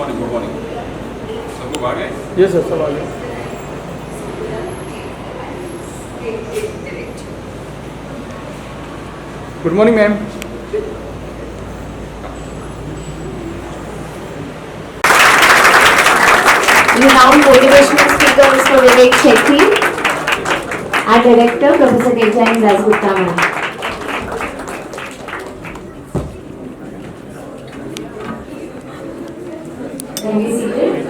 Morning good morning सब लोग आ गए? यस सर, सब आ गए. Good morning ma'am. Renowned motivational speaker Mr. Vivek Shetty, our director Professor Tejain Dasgupta ma'am. Can we see it?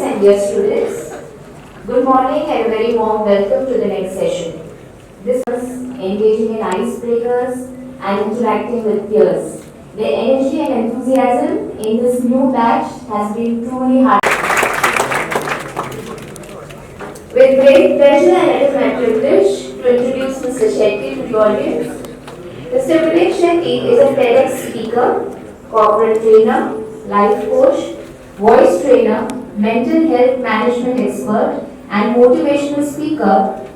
And dear students, good morning and a very warm welcome to the next session. This is engaging in icebreakers and interacting with peers. The energy and enthusiasm in this new batch has been truly hard. With great pleasure and it is my privilege to introduce Mr. Shetty to the audience. Mr. Vivek Shetty is a TEDx speaker, corporate trainer, life coach, voice trainer, mental health management expert and motivational speaker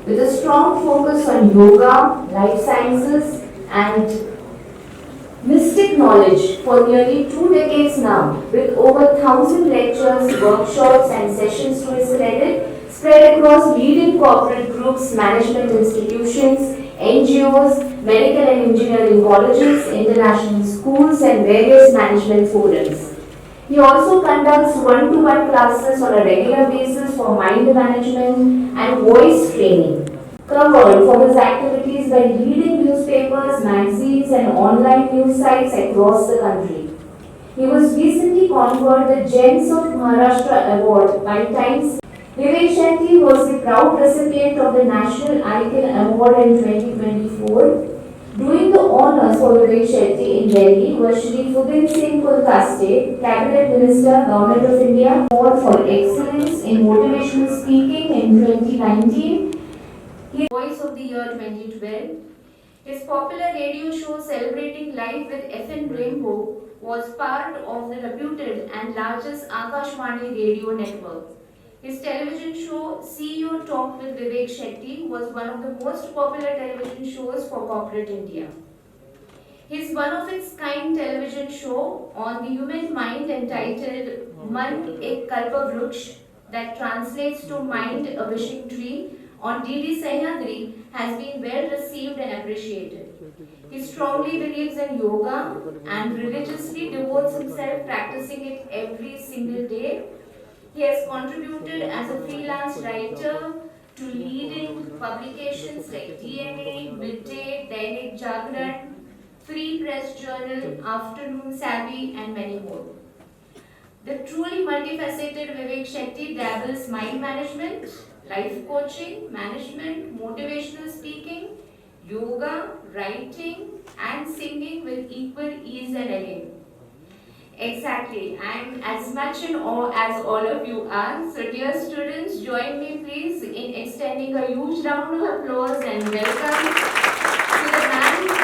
with a strong focus on yoga, life sciences and mystic knowledge for nearly 2 decades now, with over 1,000 lectures, workshops and sessions to his credit, spread across leading corporate groups, management institutions, NGOs, medical and engineering colleges, international schools and various management forums. He also conducts one-to-one classes on a regular basis for mind management and voice training. Covered for his activities by leading newspapers, magazines and online news sites across the country. He was recently conferred the Gems of Maharashtra Award by Times. Vivek Shetty was the proud recipient of the National Icon Award in 2024. Doing the honors for Vivek Shetty in Delhi was Shri Phudin Singh Pulkaste, Cabinet Minister, Government of India, Award for Excellence in Motivational Speaking in 2019. He Voice of the Year 2012. His popular radio show Celebrating Life with FM Rainbow was part of the reputed and largest Akashvani radio network. His television show CEO Talk with Vivek Shetty was one of the most popular television shows for corporate India. His one-of-its-kind television show on the human mind entitled Man Ek Kalpavruksha, that translates to Mind a Wishing Tree, on DD Sahyadri has been well received and appreciated. He strongly believes in yoga and religiously devotes himself practicing it every single day. He has contributed as a freelance writer to leading publications like DNA, Midday, Dainik Jagran, Free Press Journal, Afternoon Savvy and many more. The truly multifaceted Vivek Shetty dabbles mind management, life coaching, management, motivational speaking, yoga, writing and singing with equal ease and elegance. Exactly, I am as much in awe as all of you are. So dear students, join me please in extending a huge round of applause and welcome to the man who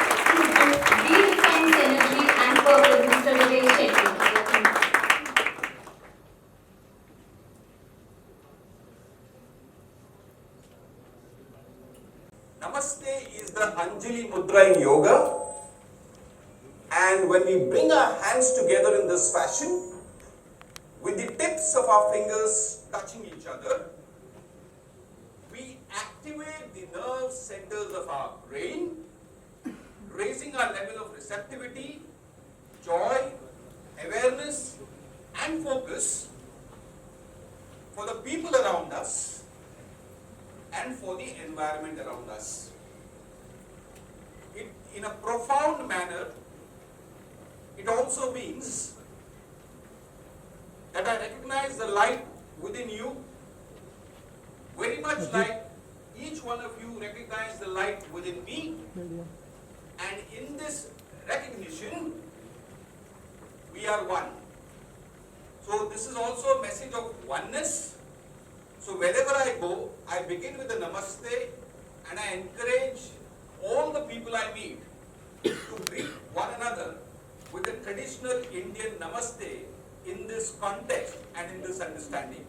redefines energy and purpose, Mr. Vivek Shetty. Namaste is the Anjali Mudra in yoga. And when we bring our hands together in this fashion, with the tips of our fingers touching each other, we activate the nerve centers of our brain, raising our level of receptivity, joy, awareness, and focus for the people around us and for the environment around us. In a profound manner, it also means that I recognize the light within you very much like each one of you recognize the light within me, and in this recognition, we are one. So this is also a message of oneness. So wherever I go, I begin with a namaste and I encourage all the people I meet to greet one another with the traditional Indian namaste in this context and in this understanding.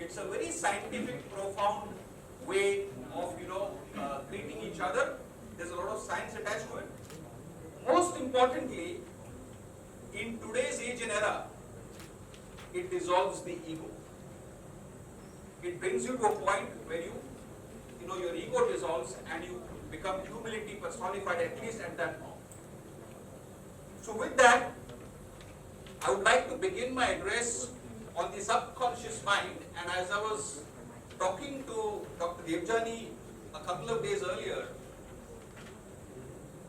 It's a very scientific, profound way of, greeting each other. There's a lot of science attached to it. Most importantly, in today's age and era, it dissolves the ego. It brings you to a point where your ego dissolves and you become humility personified, at least at that moment. So with that, I would like to begin my address on the subconscious mind, and as I was talking to Dr. Devjani a couple of days earlier,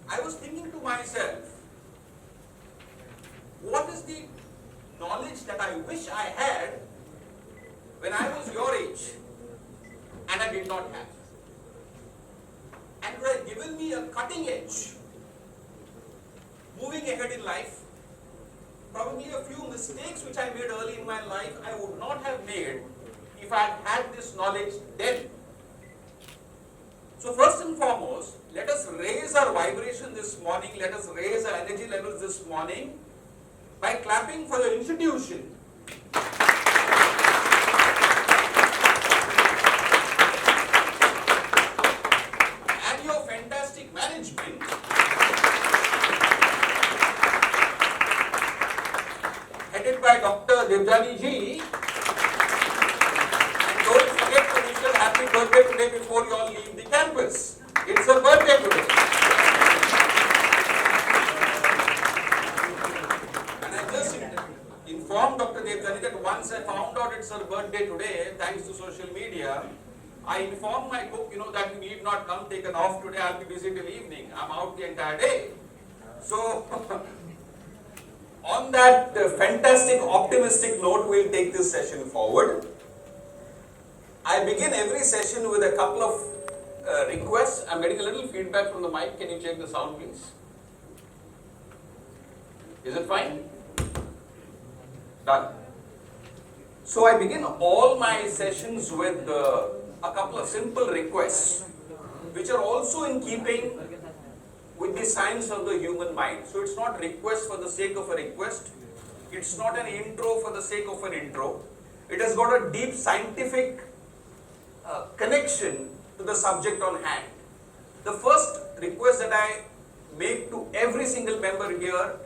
I was thinking to myself, what is the knowledge that I wish I had when I was your age and I did not have? And it would have given me a cutting edge, moving ahead in life. Probably a few mistakes which I made early in my life I would not have made if I had had this knowledge then. So first and foremost, let us raise our vibration this morning, let us raise our energy levels this morning by clapping for your institution. And your fantastic management. Headed by Dr. Devjani ji. And don't forget to wish her happy birthday today before you all leave the campus. It's her birthday today. And I just informed Dr. Devjani that once I found out it's her birthday today, thanks to social media, I informed my cook, that you need not come, take an off today, I'll be busy till evening. I'm out the entire day. So, on that fantastic optimistic note, we'll take this session forward. I begin every session with a couple of requests. I'm getting a little feedback from the mic. Can you check the sound, please? Is it fine? Done. So I begin all my sessions with a couple of simple requests, which are also in keeping with the science of the human mind. So it's not request for the sake of a request. It's not an intro for the sake of an intro. It has got a deep scientific connection to the subject on hand. The first request that I make to every single member here,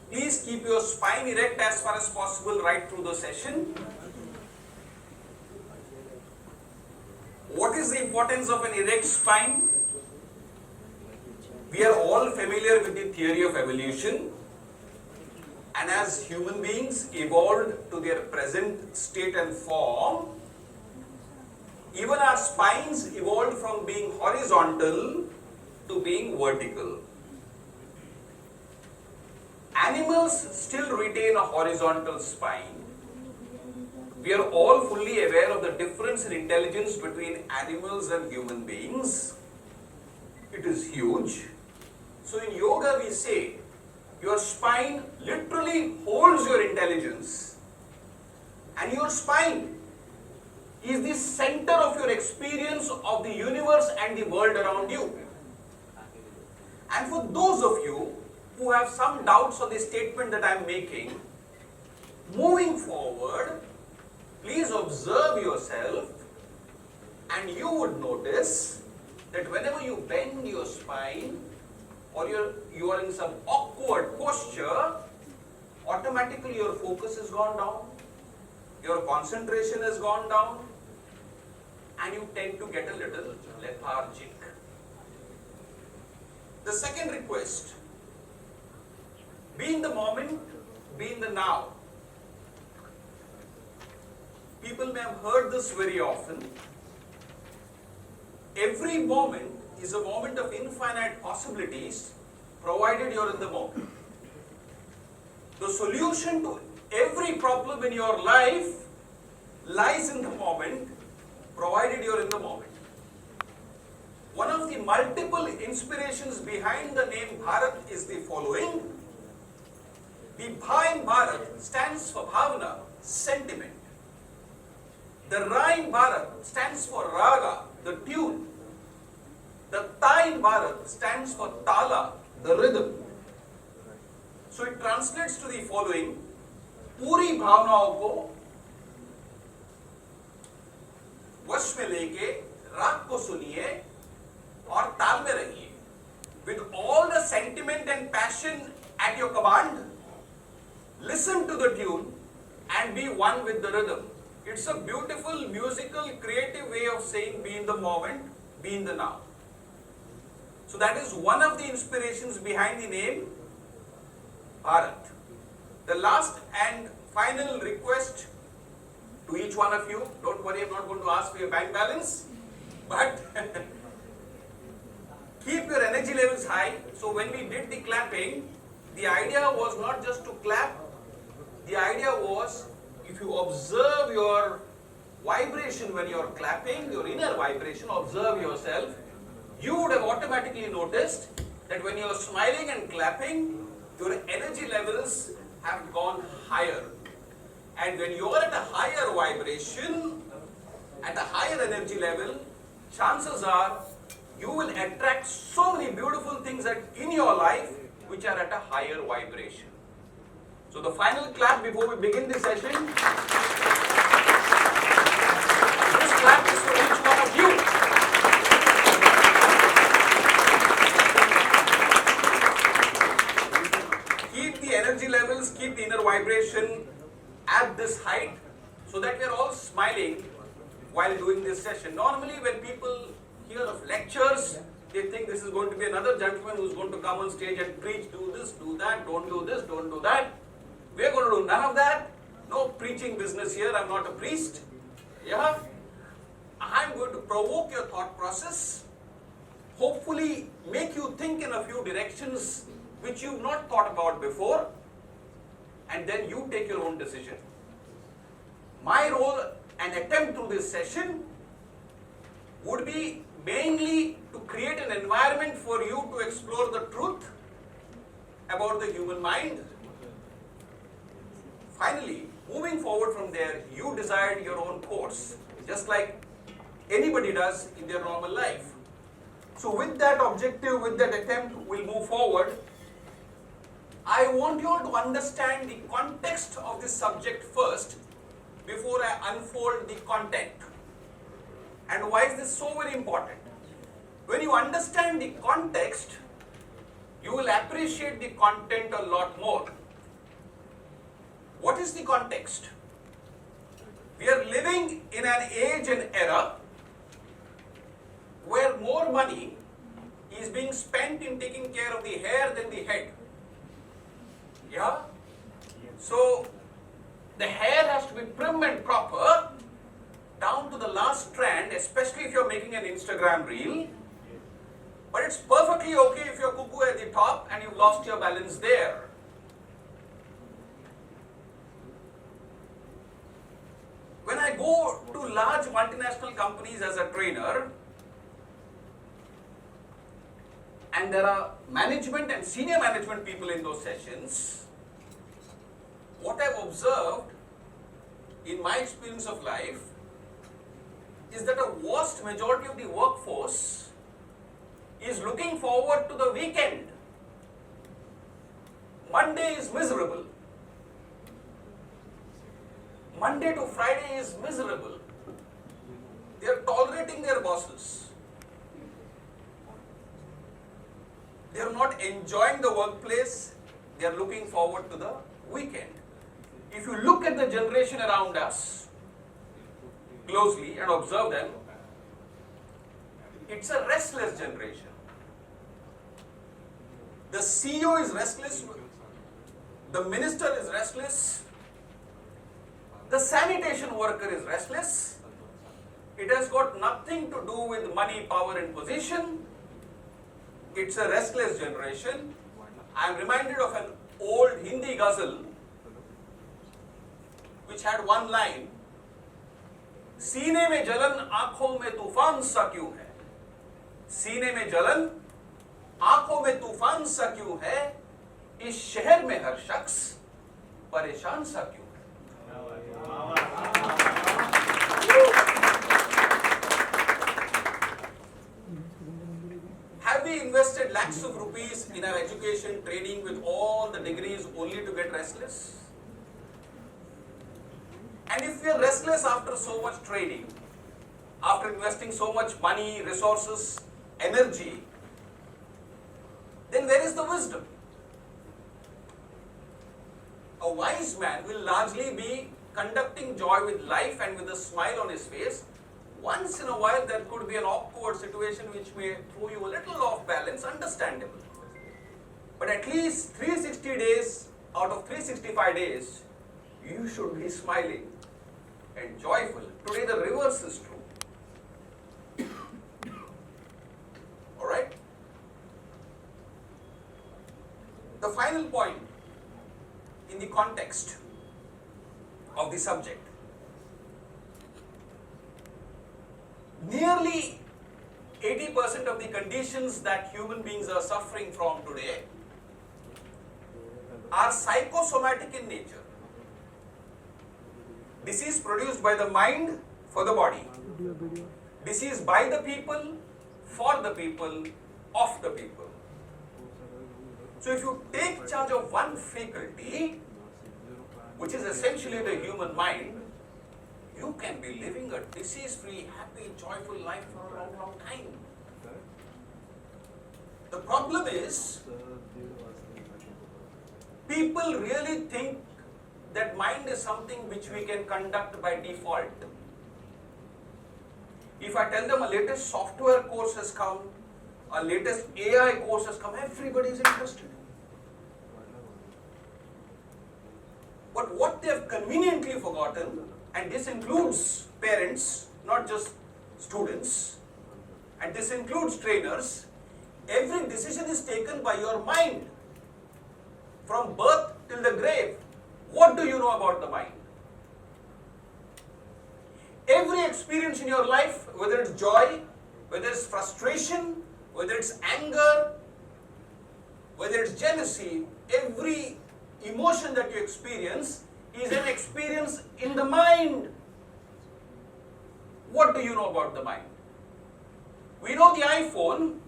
please keep your spine erect as far as possible right through the session. What is the importance of an erect spine? We are all familiar with the theory of evolution, and as human beings evolved to their present state and form, even our spines evolved from being horizontal to being vertical. Animals still retain a horizontal spine. We are all fully aware of the difference in intelligence between animals and human beings. It is huge. So in yoga we say, your spine literally holds your intelligence. And your spine is the center of your experience of the universe and the world around you. And for those of you who have some doubts on the statement that I am making, moving forward, please observe yourself and you would notice that whenever you bend your spine or you are in some awkward posture, automatically your focus has gone down, your concentration has gone down, and you tend to get a little lethargic. The second request, be in the moment, be in the now. People may have heard this very often. Every moment is a moment of infinite possibilities, provided you're in the moment. The solution to every problem in your life lies in the moment, provided you're in the moment. One of the multiple inspirations behind the name Bharat is the following. The Bha in Bharat stands for Bhavana, sentiment. The Ra in Bharat stands for Raga, the tune. The Ta in Bharat stands for Tala, the rhythm. So it translates to the following. पूरी भावनाओं को वश में लेके राग को सुनिए और ताल में रहिए. With all the sentiment and passion at your command, listen to the tune and be one with the rhythm. It's a beautiful, musical, creative way of saying be in the moment, be in the now. So that is one of the inspirations behind the name Bharat. The last and final request to each one of you, don't worry, I'm not going to ask for your bank balance, but keep your energy levels high. So when we did the clapping, the idea was not just to clap, the idea was if you observe your vibration when you're clapping, your inner vibration, observe yourself, you would have automatically noticed that when you're smiling and clapping, your energy levels have gone higher. And when you are at a higher vibration, at a higher energy level, chances are you will attract so many beautiful things in your life which are at a higher vibration. So the final clap before we begin this session. This clap is for each one of you. Keep the energy levels, keep the inner vibration at this height so that we are all smiling while doing this session. Normally when people hear of lectures, they think this is going to be another gentleman who's going to come on stage and preach, do this, do that, don't do this, don't do that. We're going to do none of that. No preaching business here. I'm not a priest. Yeah? I'm going to provoke your thought process, hopefully make you think in a few directions which you've not thought about before, and then you take your own decision. My role and attempt through this session would be mainly to create an environment for you to explore the truth about the human mind. Finally, moving forward from there, you decide your own course, just like anybody does in their normal life. So with that objective, with that attempt, we'll move forward. I want you all to understand the context of this subject first before I unfold the content. And why is this so very important? When you understand the context, you will appreciate the content a lot more. What is the context? We are living in an age and era where more money is being spent in taking care of the hair than the head. Yeah? So, the hair has to be prim and proper down to the last strand, especially if you're making an Instagram reel. But it's perfectly okay if you're cuckoo at the top and you've lost your balance there. When I go to large multinational companies as a trainer, and there are management and senior management people in those sessions, what I've observed in my experience of life is that a vast majority of the workforce is looking forward to the weekend. Monday is miserable. Monday to Friday is miserable. They are tolerating their bosses. They are not enjoying the workplace. They are looking forward to the weekend. If you look at the generation around us closely and observe them, it's a restless generation. The CEO is restless. The minister is restless. The sanitation worker is restless. It has got nothing to do with money, power and position. It's a restless generation. I am reminded of an old Hindi ghazal which had one line. सीने में जलन आंखों में तूफान सा क्यों है? सीने में जलन आंखों में तूफान सा क्यों है? इस शहर में हर शख्स परेशान सा क्यों है? Have we invested lakhs of rupees in our education, training with all the degrees only to get restless? And if we are restless after so much training, after investing so much money, resources, energy, then where is the wisdom? A wise man will largely be conducting joy with life and with a smile on his face. Once in a while there could be an awkward situation which may throw you a little off balance, understandable. But at least 360 days out of 365 days, you should be smiling and joyful. Today the reverse is true. Alright? The final point in the context of the subject. Nearly 80% of the conditions that human beings are suffering from today are psychosomatic in nature. Disease produced by the mind for the body. Disease by the people, for the people, of the people. So if you take charge of one faculty, which is essentially the human mind, you can be living a disease-free, happy, joyful life for a long, long time. The problem is, people really think that mind is something which we can conduct by default. If I tell them a latest software course has come, a latest AI course has come, everybody is interested. But what they have conveniently forgotten, and this includes parents, not just students, and this includes trainers, every decision is taken by your mind. From birth till the grave, what do you know about the mind? Every experience in your life, whether it's joy, whether it's frustration, whether it's anger, whether it's jealousy, every emotion that you experience is an experience in the mind. What do you know about the mind? We know the iPhone,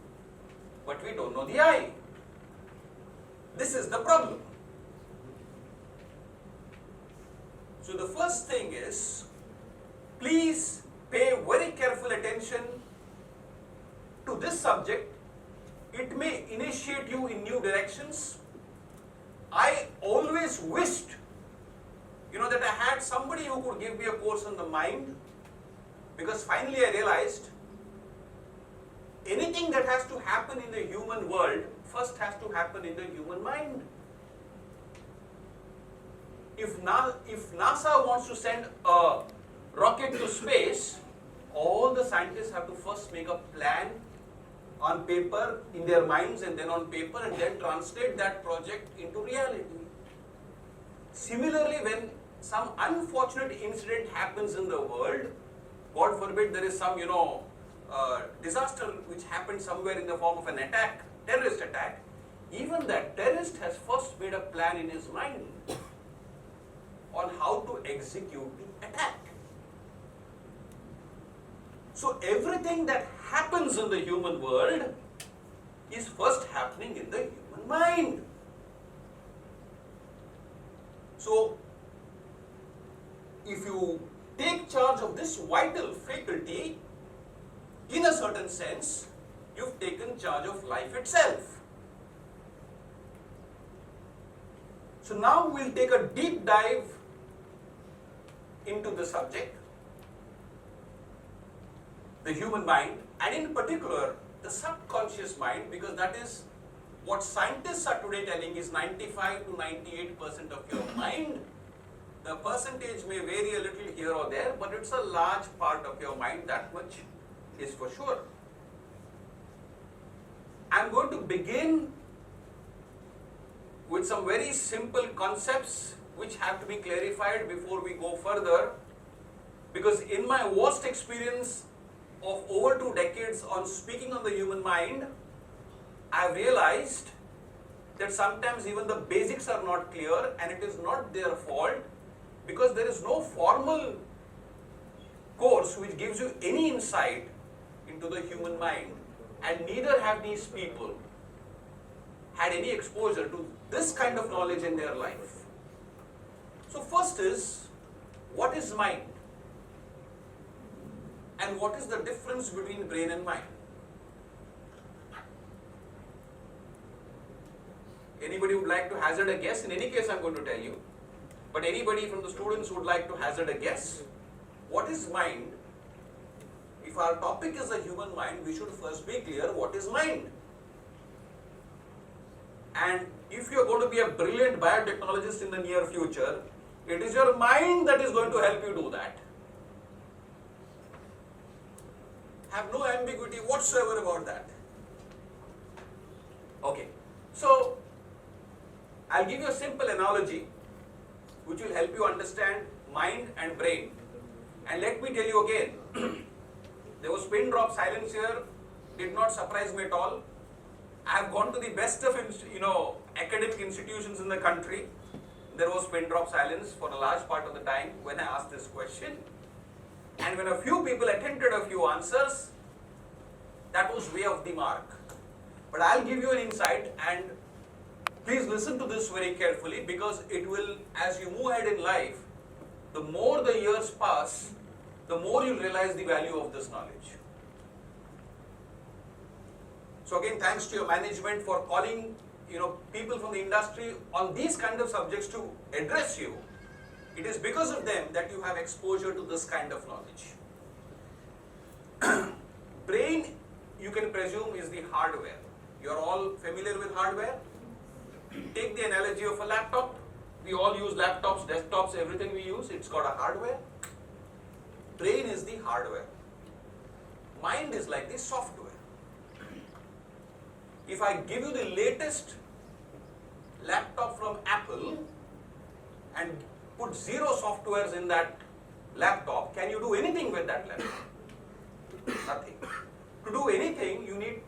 but we don't know the eye. This is the problem. So the first thing is, please pay very careful attention to this subject. It may initiate you in new directions. I always wished, that I had somebody who could give me a course on the mind, because finally I realized anything that has to happen in the human world first has to happen in the human mind. If NASA wants to send a rocket to space, all the scientists have to first make a plan on paper in their minds, and then on paper, and then translate that project into reality. Similarly, when some unfortunate incident happens in the world, God forbid there is some, disaster which happened somewhere in the form of an attack, terrorist attack, even that terrorist has first made a plan in his mind on how to execute the attack. So everything that happens in the human world is first happening in the human mind. So if you take charge of this vital faculty, in a certain sense, you've taken charge of life itself. So now we'll take a deep dive into the subject, the human mind, and in particular the subconscious mind, because that is what scientists are today telling is 95 to 98% of your mind. The percentage may vary a little here or there, but it's a large part of your mind, that much is for sure. I'm going to begin with some very simple concepts which have to be clarified before we go further. Because in my vast experience of over 2 decades on speaking on the human mind, I have realized that sometimes even the basics are not clear, and it is not their fault because there is no formal course which gives you any insight into the human mind, and neither have these people had any exposure to this kind of knowledge in their life. So first is, what is mind? And what is the difference between brain and mind? Anybody would like to hazard a guess? In any case, I'm going to tell you. But anybody from the students would like to hazard a guess? What is mind? If our topic is the human mind, we should first be clear what is mind. And if you're going to be a brilliant biotechnologist in the near future, it is your mind that is going to help you do that. Have no ambiguity whatsoever about that. Okay, so I'll give you a simple analogy which will help you understand mind and brain. And let me tell you again, there was pin drop silence here, did not surprise me at all. I have gone to the best of academic institutions in the country. There was pin drop silence for a large part of the time when I asked this question. And when a few people attempted a few answers, that was way off the mark. But I'll give you an insight, and please listen to this very carefully, because it will, as you move ahead in life, the more the years pass, the more you'll realize the value of this knowledge. So again, thanks to your management for calling people from the industry on these kind of subjects to address you. It is because of them that you have exposure to this kind of knowledge. Brain, you can presume, is the hardware. You are all familiar with hardware? Take the analogy of a laptop. We all use laptops, desktops, everything we use, it's got a hardware. Brain is the hardware. Mind is like the software. If I give you the latest laptop from Apple and put 0 softwares in that laptop, can you do anything with that laptop? Nothing. To do anything, you need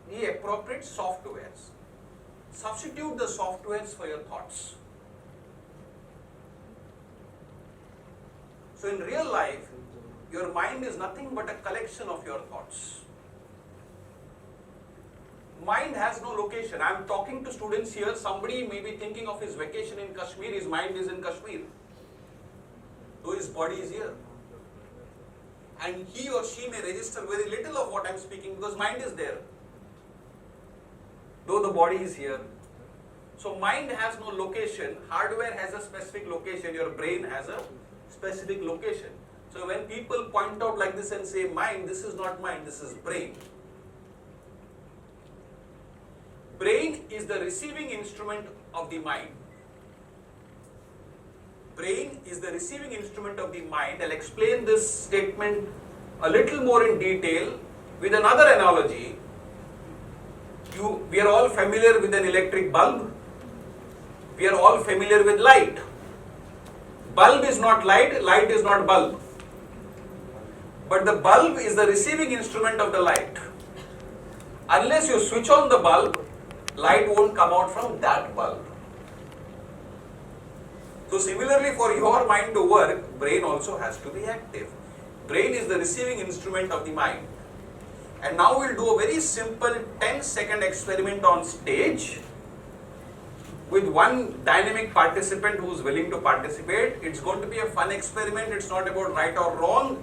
the appropriate softwares. Substitute the softwares for your thoughts. So in real life, your mind is nothing but a collection of your thoughts. Mind has no location. I am talking to students here. Somebody may be thinking of his vacation in Kashmir. His mind is in Kashmir, though his body is here. And he or she may register very little of what I am speaking because mind is there, though the body is here. So mind has no location. Hardware has a specific location. Your brain has a specific location. So when people point out like this and say mind, this is not mind, this is brain. Brain is the receiving instrument of the mind. Brain is the receiving instrument of the mind. I'll explain this statement a little more in detail with another analogy. We are all familiar with an electric bulb. We are all familiar with light. Bulb is not light, light is not bulb. But the bulb is the receiving instrument of the light. Unless you switch on the bulb, light won't come out from that bulb. So similarly, for your mind to work, brain also has to be active. Brain is the receiving instrument of the mind. And now we'll do a very simple 10-second experiment on stage with one dynamic participant who is willing to participate. It's going to be a fun experiment. It's not about right or wrong.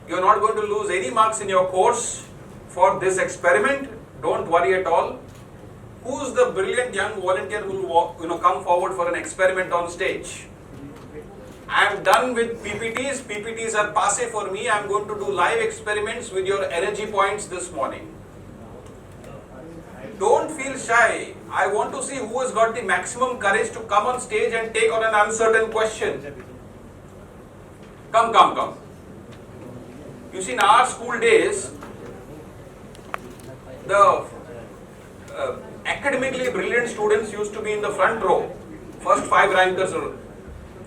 You're not going to lose any marks in your course for this experiment. Don't worry at all. Who's the brilliant young volunteer who will come forward for an experiment on stage? I am done with PPTs. PPTs are passé for me. I am going to do live experiments with your energy points this morning. Don't feel shy. I want to see who has got the maximum courage to come on stage and take on an uncertain question. Come. You see, in our school days, the academically brilliant students used to be in the front row, first 5 rankers.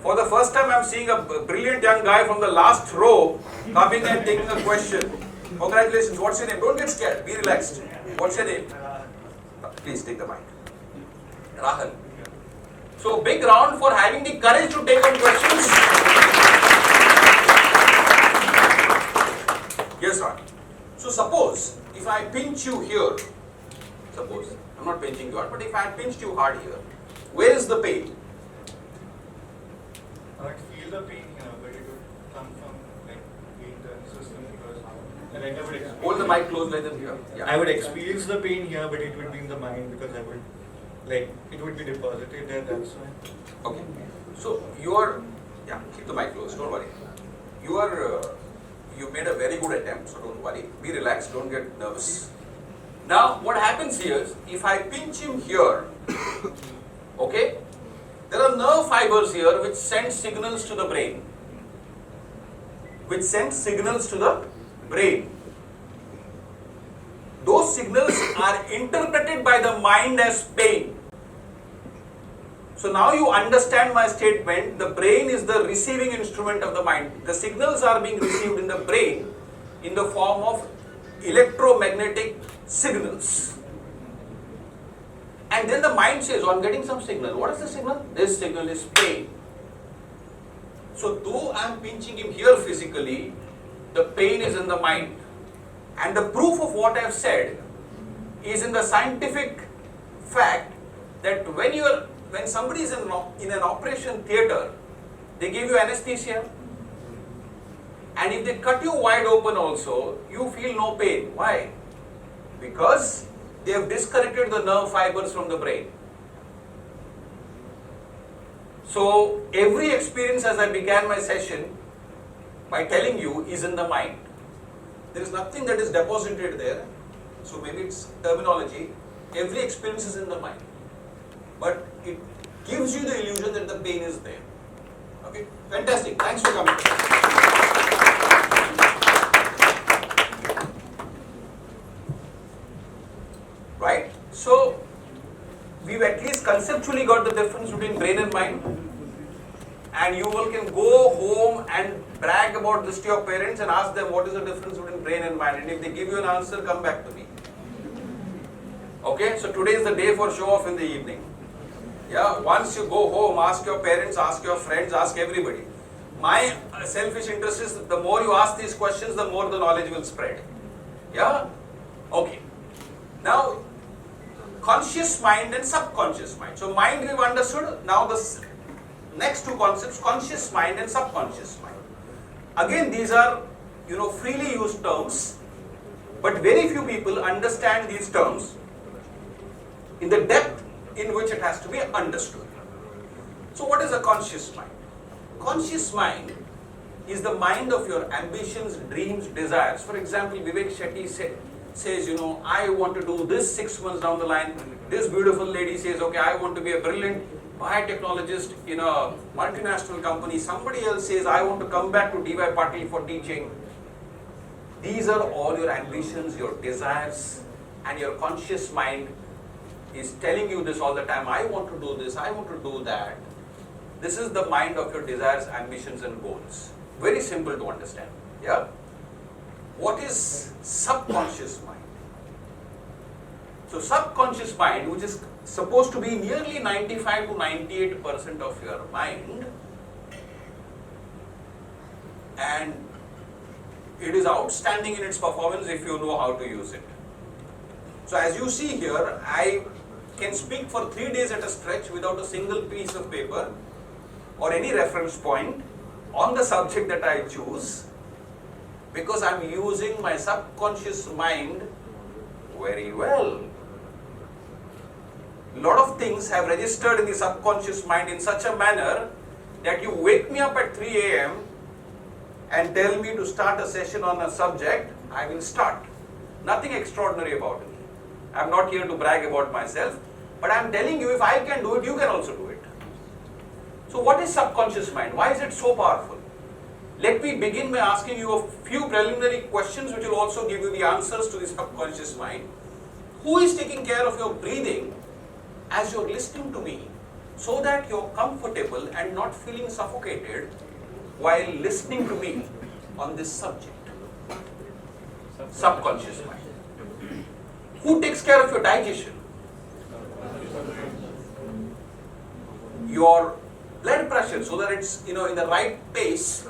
For the first time, I'm seeing a brilliant young guy from the last row coming and taking a question. Congratulations. What's your name? Don't get scared. Be relaxed. What's your name? Please take the mic. Rahul. So big round for having the courage to take on questions. Yes, sir. So suppose if I pinch you here, suppose I'm not pinching you hard, but if I had pinched you hard here, where is the pain? I would feel the pain here, but it would come from like the internal system because like I would experience. Hold the mic close like this here. I would experience the pain here, but it would be in the mind because I would like it would be deposited there. That's why. Okay. So keep the mic close. Don't worry. You made a very good attempt. So don't worry. Be relaxed. Don't get nervous. Now what happens here is if I pinch him here, okay, there are nerve fibers here which send signals to the brain. Those signals are interpreted by the mind as pain. So now you understand my statement. The brain is the receiving instrument of the mind. The signals are being received in the brain in the form of electromagnetic signals. And then the mind says, oh, I'm getting some signal. What is the signal? This signal is pain. So though I'm pinching him here physically, the pain is in the mind. And the proof of what I've said is in the scientific fact that when somebody is in an operation theatre, they give you anesthesia. And if they cut you wide open also, you feel no pain. Why? Because they have disconnected the nerve fibers from the brain. So every experience, as I began my session by telling you, is in the mind. There is nothing that is deposited there. So maybe it's terminology. Every experience is in the mind. But it gives you the illusion that the pain is there. Okay? Fantastic. Thanks for coming. Right? So, we've at least conceptually got the difference between brain and mind. And you all can go home and brag about this to your parents and ask them what is the difference between brain and mind. And if they give you an answer, come back to me. Okay? So today is the day for show off in the evening. Yeah, once you go home, ask your parents, ask your friends, ask everybody. My selfish interest is the more you ask these questions, the more the knowledge will spread. Yeah? Okay. Now, conscious mind and subconscious mind. So mind we've understood. Now the next two concepts, conscious mind and subconscious mind. Again, these are, freely used terms, but very few people understand these terms in the depth in which it has to be understood. So what is a conscious mind? Conscious mind is the mind of your ambitions, dreams, desires. For example, Vivek Shetty says, I want to do this 6 months down the line. This beautiful lady says, okay, I want to be a brilliant biotechnologist in a multinational company. Somebody else says, I want to come back to D.Y. Patil for teaching. These are all your ambitions, your desires, and your conscious mind is telling you this all the time. I want to do this, I want to do that. This is the mind of your desires, ambitions, and goals. Very simple to understand. Yeah? What is subconscious mind? So subconscious mind, which is supposed to be nearly 95 to 98% of your mind, and it is outstanding in its performance if you know how to use it. So as you see here, I can speak for 3 days at a stretch without a single piece of paper or any reference point on the subject that I choose, because I am using my subconscious mind very well. A lot of things have registered in the subconscious mind in such a manner that you wake me up at 3 a.m. and tell me to start a session on a subject, I will start. Nothing extraordinary about it. I am not here to brag about myself, but I am telling you, if I can do it, you can also do it. So what is subconscious mind? Why is it so powerful? Let me begin by asking you a few preliminary questions which will also give you the answers to the subconscious mind. Who is taking care of your breathing as you are listening to me so that you're comfortable and not feeling suffocated while listening to me on this subject. Subconscious mind. Who takes care of your digestion? Your blood pressure, so that it's in the right pace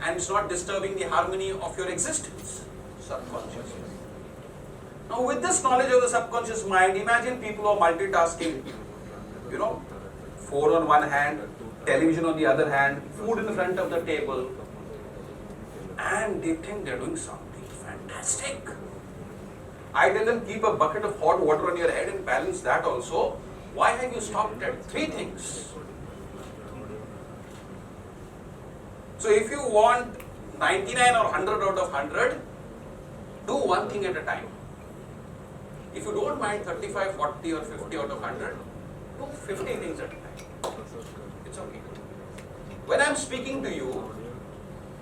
and it's not disturbing the harmony of your existence. Subconscious. Now with this knowledge of the subconscious mind, imagine people are multitasking, phone on one hand, television on the other hand, food in front of the table, and they think they're doing something fantastic. I tell them, keep a bucket of hot water on your head and balance that also. Why have you stopped at 3 things? So if you want 99 or 100 out of 100, do one thing at a time. If you don't mind 35, 40 or 50 out of 100, do 50 things at a time. It's okay. When I'm speaking to you,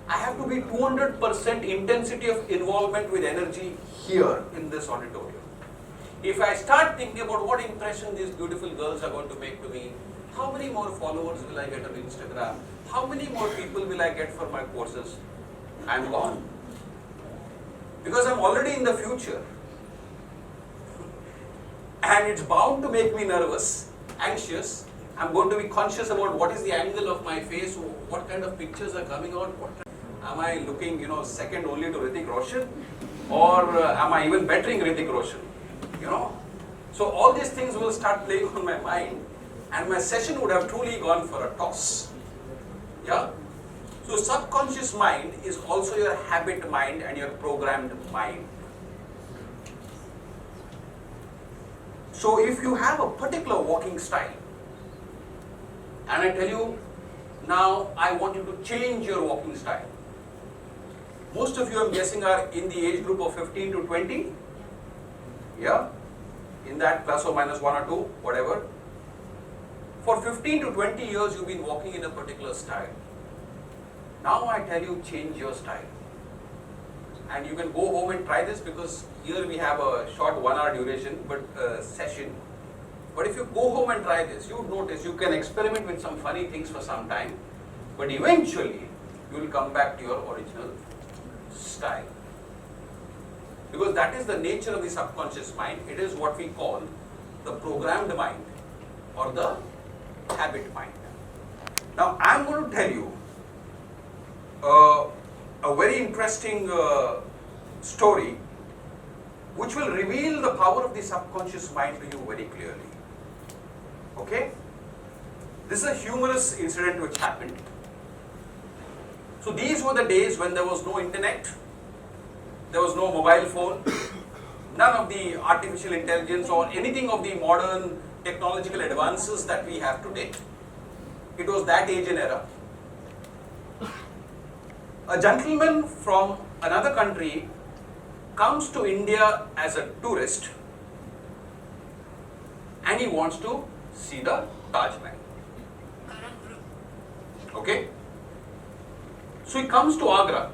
I have to be 200% intensity of involvement with energy here in this auditorium. If I start thinking about what impression these beautiful girls are going to make to me, how many more followers will I get on Instagram? How many more people will I get for my courses? I'm gone. Because I'm already in the future. And it's bound to make me nervous, anxious. I'm going to be conscious about what is the angle of my face, what kind of pictures are coming out, am I looking, second only to Hrithik Roshan, or am I even bettering Hrithik Roshan? So all these things will start playing on my mind, and my session would have truly gone for a toss. Yeah? So subconscious mind is also your habit mind and your programmed mind. So if you have a particular walking style, and I tell you, now I want you to change your walking style. Most of you, I'm guessing, are in the age group of 15 to 20. Yeah? In that plus or minus 1 or 2, whatever. For 15 to 20 years, you've been walking in a particular style. Now I tell you, change your style. And you can go home and try this, because here we have a short 1 hour duration session. But if you go home and try this, you would notice you can experiment with some funny things for some time, but eventually you will come back to your original style. Because that is the nature of the subconscious mind. It is what we call the programmed mind or the habit mind. Now I am going to tell you a very interesting story which will reveal the power of the subconscious mind to you very clearly. Okay? This is a humorous incident which happened. So these were the days when there was no internet, there was no mobile phone, none of the artificial intelligence or anything of the modern technological advances that we have today. It was that age and era. A gentleman from another country comes to India as a tourist, and he wants to see the Taj Mahal. Okay? So he comes to Agra,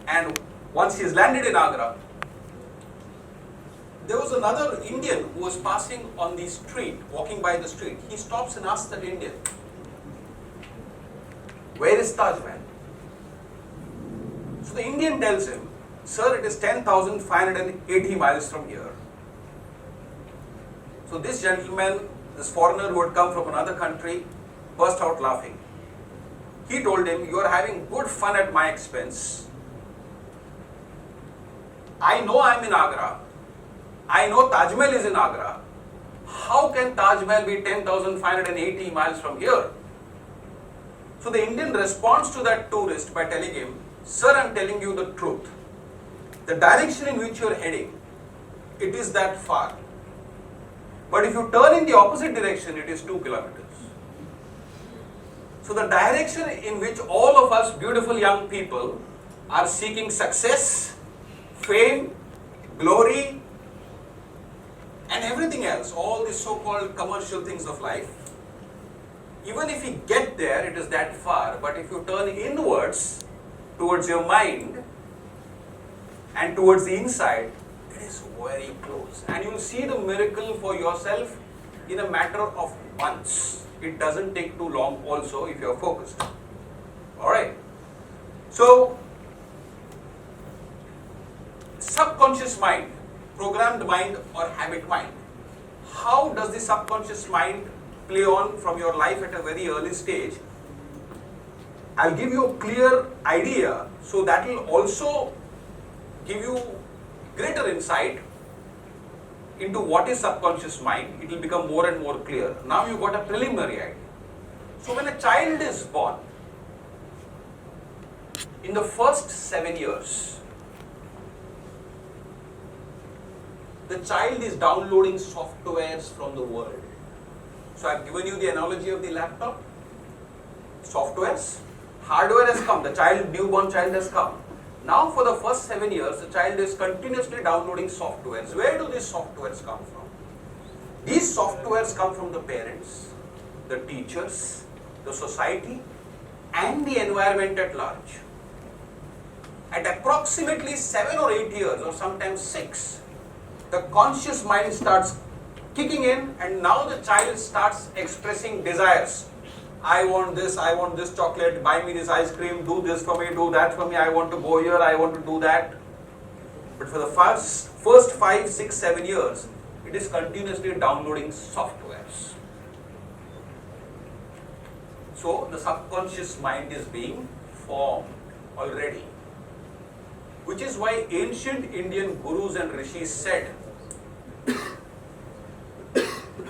and once he has landed in Agra, there was another Indian who was passing on the street, walking by the street. He stops and asks that Indian, "Where is Taj Mahal?" So the Indian tells him, "Sir, it is 10,580 miles from here." So this gentleman, this foreigner who had come from another country, burst out laughing. He told him, "You are having good fun at my expense. I know I am in Agra. I know Taj Mahal is in Agra. How can Taj Mahal be 10,580 miles from here?" So the Indian responds to that tourist by telling him, "Sir, I am telling you the truth. The direction in which you are heading, it is that far. But if you turn in the opposite direction, it is 2 kilometers. So the direction in which all of us beautiful young people are seeking success, fame, glory, and everything else, all the so-called commercial things of life, even if we get there, it is that far. But if you turn inwards, towards your mind and towards the inside, it is very close. And you will see the miracle for yourself in a matter of months. It doesn't take too long also if you are focused. Alright. So, subconscious mind, programmed mind or habit mind. How does the subconscious mind play on from your life at a very early stage? I'll give you a clear idea, so that will also give you greater insight into what is subconscious mind. It will become more and more clear. Now you got a preliminary idea. So when a child is born, in the first 7 years, the child is downloading softwares from the world. So I've given you the analogy of the laptop. Softwares, hardware has come, the newborn child has come. Now for the first 7 years, the child is continuously downloading softwares. Where do these softwares come from? These softwares come from the parents, the teachers, the society, and the environment at large. At approximately 7 or 8 years, or sometimes 6, the conscious mind starts kicking in, and now the child starts expressing desires. I want this chocolate, buy me this ice cream, do this for me, do that for me, I want to go here, I want to do that. But for the first 5, 6, 7 years, it is continuously downloading softwares. So the subconscious mind is being formed already. Which is why ancient Indian gurus and rishis said,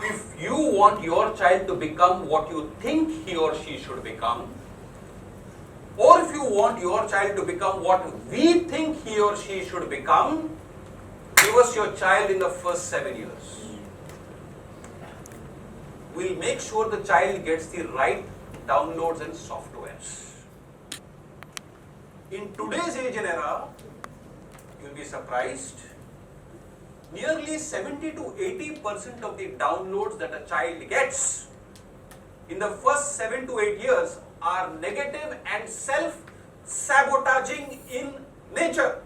if you want your child to become what you think he or she should become, or if you want your child to become what we think he or she should become, give us your child in the first 7 years. We'll make sure the child gets the right downloads and softwares. In today's age and era, you'll be surprised, nearly 70 to 80% of the downloads that a child gets in the first 7 to 8 years are negative and self-sabotaging in nature.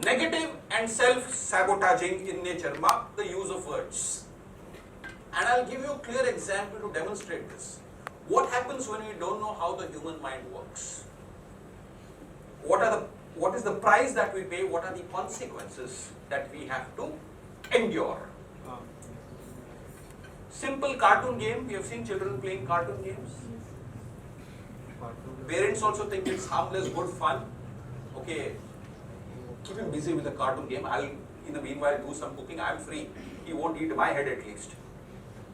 Negative and self-sabotaging in nature. Mark the use of words. And I'll give you a clear example to demonstrate this. What happens when we don't know how the human mind works? What is the price that we pay? What are the consequences that we have to endure? Simple cartoon game. We have seen children playing cartoon games. Parents also think it's harmless, good fun. Okay, keep him busy with the cartoon game. I'll, in the meanwhile, do some cooking. I'm free. He won't eat my head at least.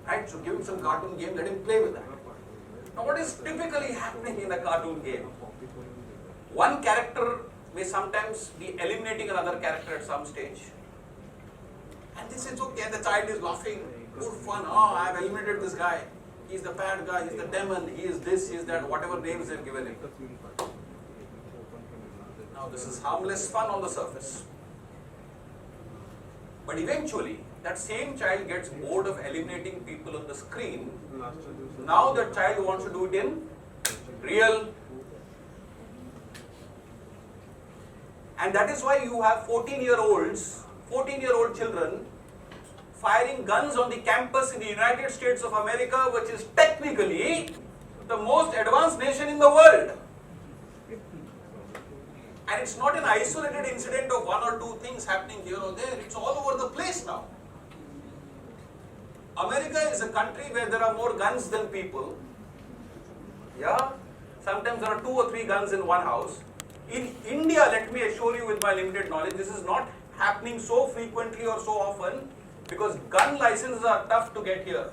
Right? So give him some cartoon game. Let him play with that. Now, what is typically happening in a cartoon game? One character may sometimes be eliminating another character at some stage. And this is okay, the child is laughing, good fun, oh, I have eliminated this guy. He's the bad guy, he's the demon, he is this, he is that, whatever names they've given him. Now this is harmless fun on the surface. But eventually, that same child gets bored of eliminating people on the screen. Now that child wants to do it in real. And that is why you have 14-year-old children firing guns on the campus in the United States of America, which is technically the most advanced nation in the world. And it's not an isolated incident of 1 or 2 things happening here or there. It's all over the place now. America is a country where there are more guns than people. Yeah, sometimes there are 2 or 3 guns in one house. In India, let me assure you with my limited knowledge, this is not happening so frequently or so often because gun licenses are tough to get here.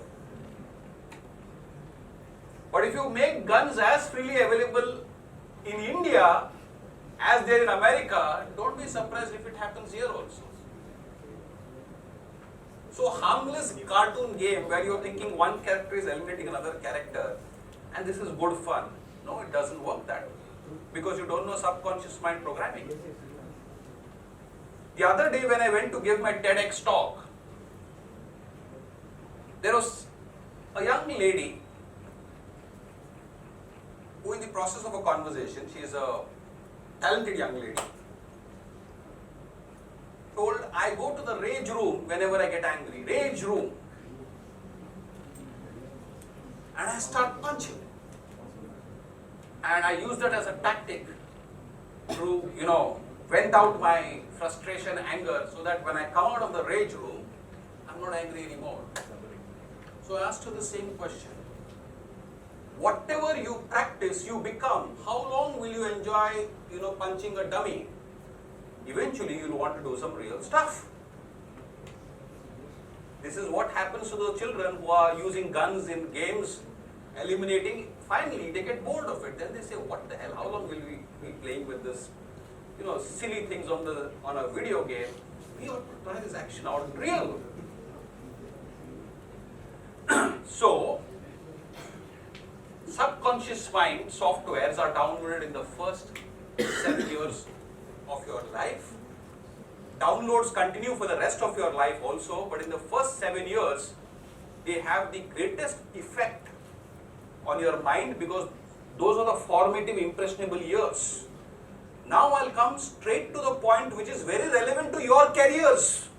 But if you make guns as freely available in India as they are in America, don't be surprised if it happens here also. So harmless cartoon game where you are thinking one character is eliminating another character and this is good fun. No, it doesn't work that way. Because you don't know subconscious mind programming. The other day when I went to give my TEDx talk, there was a young lady who in the process of a conversation, she is a talented young lady, told, I I go to the rage room whenever I get angry. Rage room. And I start punching. And I use that as a tactic to, vent out my frustration, anger, so that when I come out of the rage room, I'm not angry anymore. So I asked her the same question. Whatever you practice, you become. How long will you enjoy, punching a dummy? Eventually, you'll want to do some real stuff. This is what happens to the children who are using guns in games, eliminating. Finally, they get bored of it. Then they say, what the hell, how long will we be playing with this, silly things on a video game? We ought to try this action out in real. So, subconscious mind softwares are downloaded in the first 7 years of your life. Downloads continue for the rest of your life also, but in the first 7 years, they have the greatest effect on your mind because those are the formative, impressionable years. Now I'll come straight to the point which is very relevant to your careers.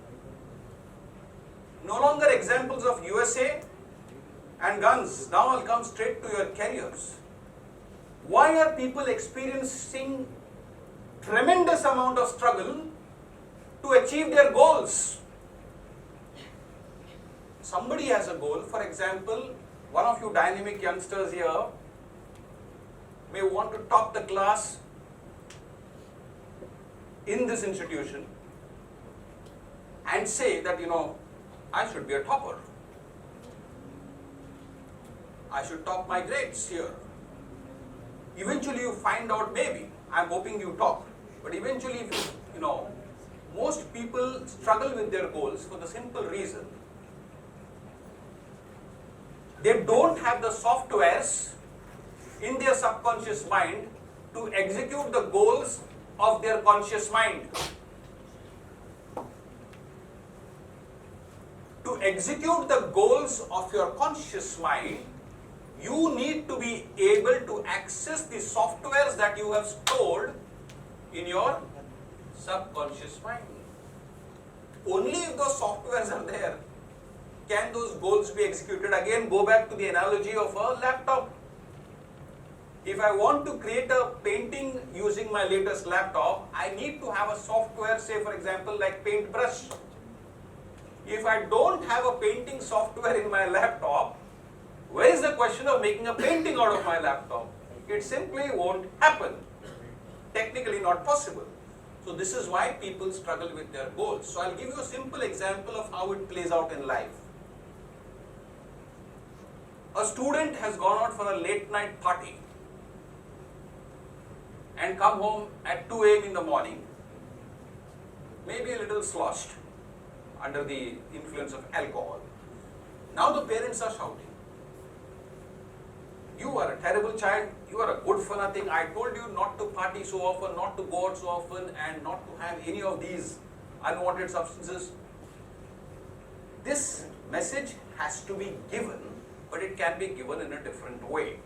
No longer examples of USA and guns. Now I'll come straight to your careers. Why are people experiencing tremendous amount of struggle to achieve their goals? Somebody has a goal. For example, one of you dynamic youngsters here may want to top the class in this institution and say that, I should be a topper. I should top my grades here. Eventually you find out, maybe, I'm hoping you top, but eventually, most people struggle with their goals for the simple reason they don't have the softwares in their subconscious mind to execute the goals of their conscious mind. To execute the goals of your conscious mind, you need to be able to access the softwares that you have stored in your subconscious mind. Only if those softwares are there can those goals be executed. Again, go back to the analogy of a laptop. If I want to create a painting using my latest laptop, I need to have a software, say for example like Paintbrush. If I don't have a painting software in my laptop, where is the question of making a painting out of my laptop? It simply won't happen. Technically not possible. So this is why people struggle with their goals. So I'll give you a simple example of how it plays out in life. A student has gone out for a late night party and come home at 2 a.m. in the morning, maybe a little sloshed under the influence of alcohol. Now the parents are shouting, you are a terrible child, you are a good for nothing, I told you not to party so often, not to go out so often, and not to have any of these unwanted substances. This message has to be given, but it can be given in a different way.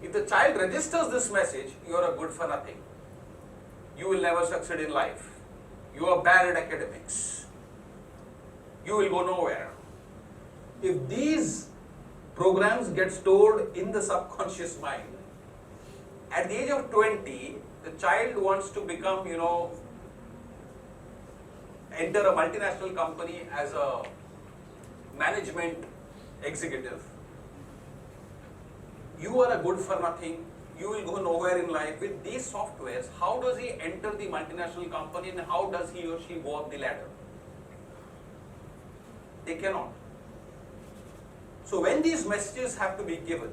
If the child registers this message, you are a good for nothing, you will never succeed in life, you are bad at academics, you will go nowhere. If these programs get stored in the subconscious mind, at the age of 20, the child wants to become, enter a multinational company as a management executive. You are a good for nothing, you will go nowhere in life. With these softwares, how does he enter the multinational company and how does he or she go up the ladder? They cannot. So when these messages have to be given,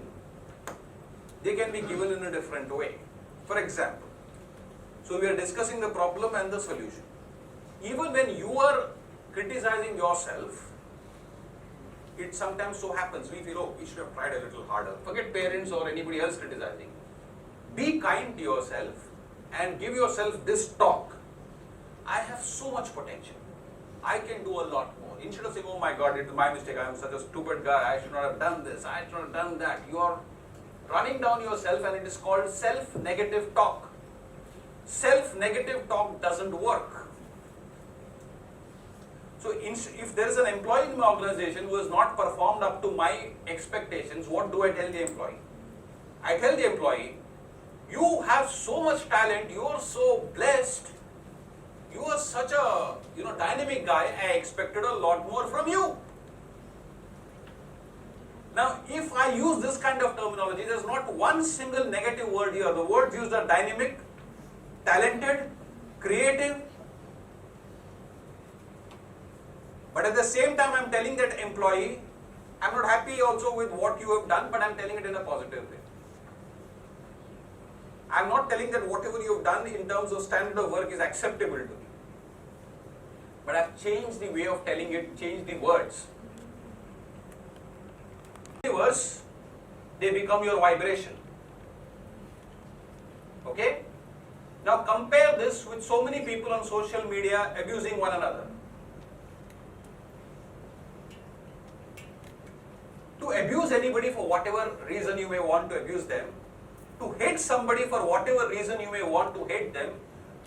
they can be given in a different way. For example, so we are discussing the problem and the solution. Even when you are criticizing yourself, it sometimes so happens, we feel, oh, we should have tried a little harder. Forget parents or anybody else criticizing. Be kind to yourself and give yourself this talk. I have so much potential. I can do a lot more. Instead of saying, oh my God, it is my mistake, I am such a stupid guy, I should not have done this, I should not have done that. You are running down yourself, and it is called self-negative talk. Self-negative talk doesn't work. So if there is an employee in my organization who has not performed up to my expectations, what do I tell the employee? I tell the employee, you have so much talent, you are so blessed, you are such a dynamic guy, I expected a lot more from you. Now, if I use this kind of terminology, there is not one single negative word here. The words used are dynamic, talented, creative. But at the same time, I am telling that employee, I am not happy also with what you have done, but I am telling it in a positive way. I am not telling that whatever you have done in terms of standard of work is acceptable to me. But I have changed the way of telling it, changed the words. Words, they become your vibration. Okay? Now compare this with so many people on social media abusing one another. To abuse anybody for whatever reason you may want to abuse them, to hate somebody for whatever reason you may want to hate them,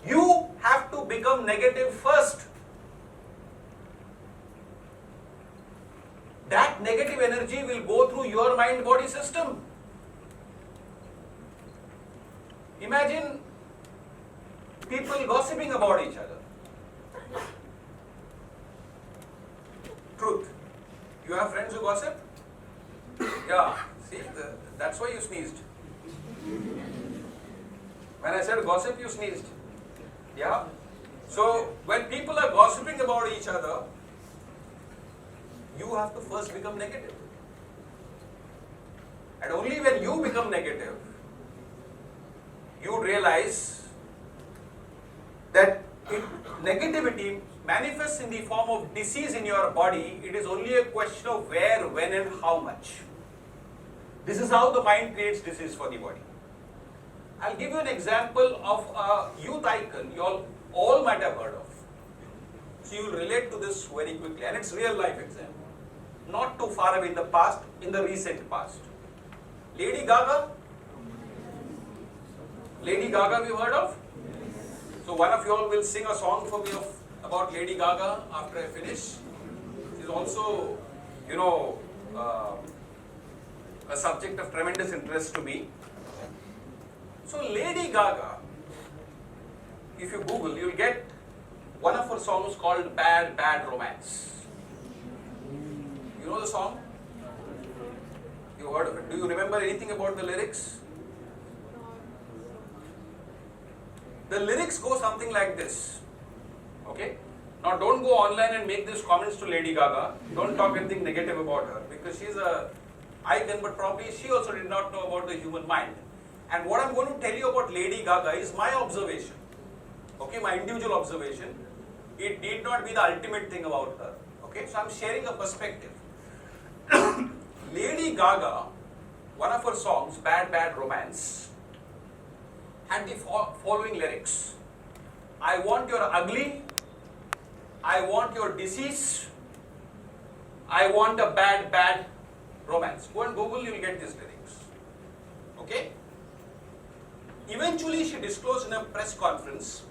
you have to become negative first. That negative energy will go through your mind-body system. Imagine people gossiping about each other. Truth. You have friends who gossip? Yeah, see, that's why you sneezed. When I said gossip, you sneezed. Yeah? So, when people are gossiping about each other, you have to first become negative. And only when you become negative, you realize that negativity manifests in the form of disease in your body. It is only a question of where, when and how much. This is how the mind creates disease for the body. I'll give you an example of a youth icon you all might have heard of. So you will relate to this very quickly, and it's real life example. Not too far away in the past, in the recent past. Lady Gaga? Lady Gaga we've heard of? So one of you all will sing a song for me about Lady Gaga after I finish. She's also, a subject of tremendous interest to me. So Lady Gaga, if you Google, you'll get one of her songs called Bad Bad Romance. You know the song? You heard of it? Do you remember anything about the lyrics? The lyrics go something like this. Okay? Now don't go online and make these comments to Lady Gaga. Don't talk anything negative about her because she's a icon, but probably she also did not know about the human mind. And what I'm going to tell you about Lady Gaga is my observation. Okay, my individual observation. It need not be the ultimate thing about her. Okay, so I'm sharing a perspective. Lady Gaga, one of her songs, Bad Bad Romance, had the following lyrics. I want your ugly, I want your disease, I want a bad bad romance. Go and Google, you will get these lyrics. Okay? Eventually she disclosed in a press conference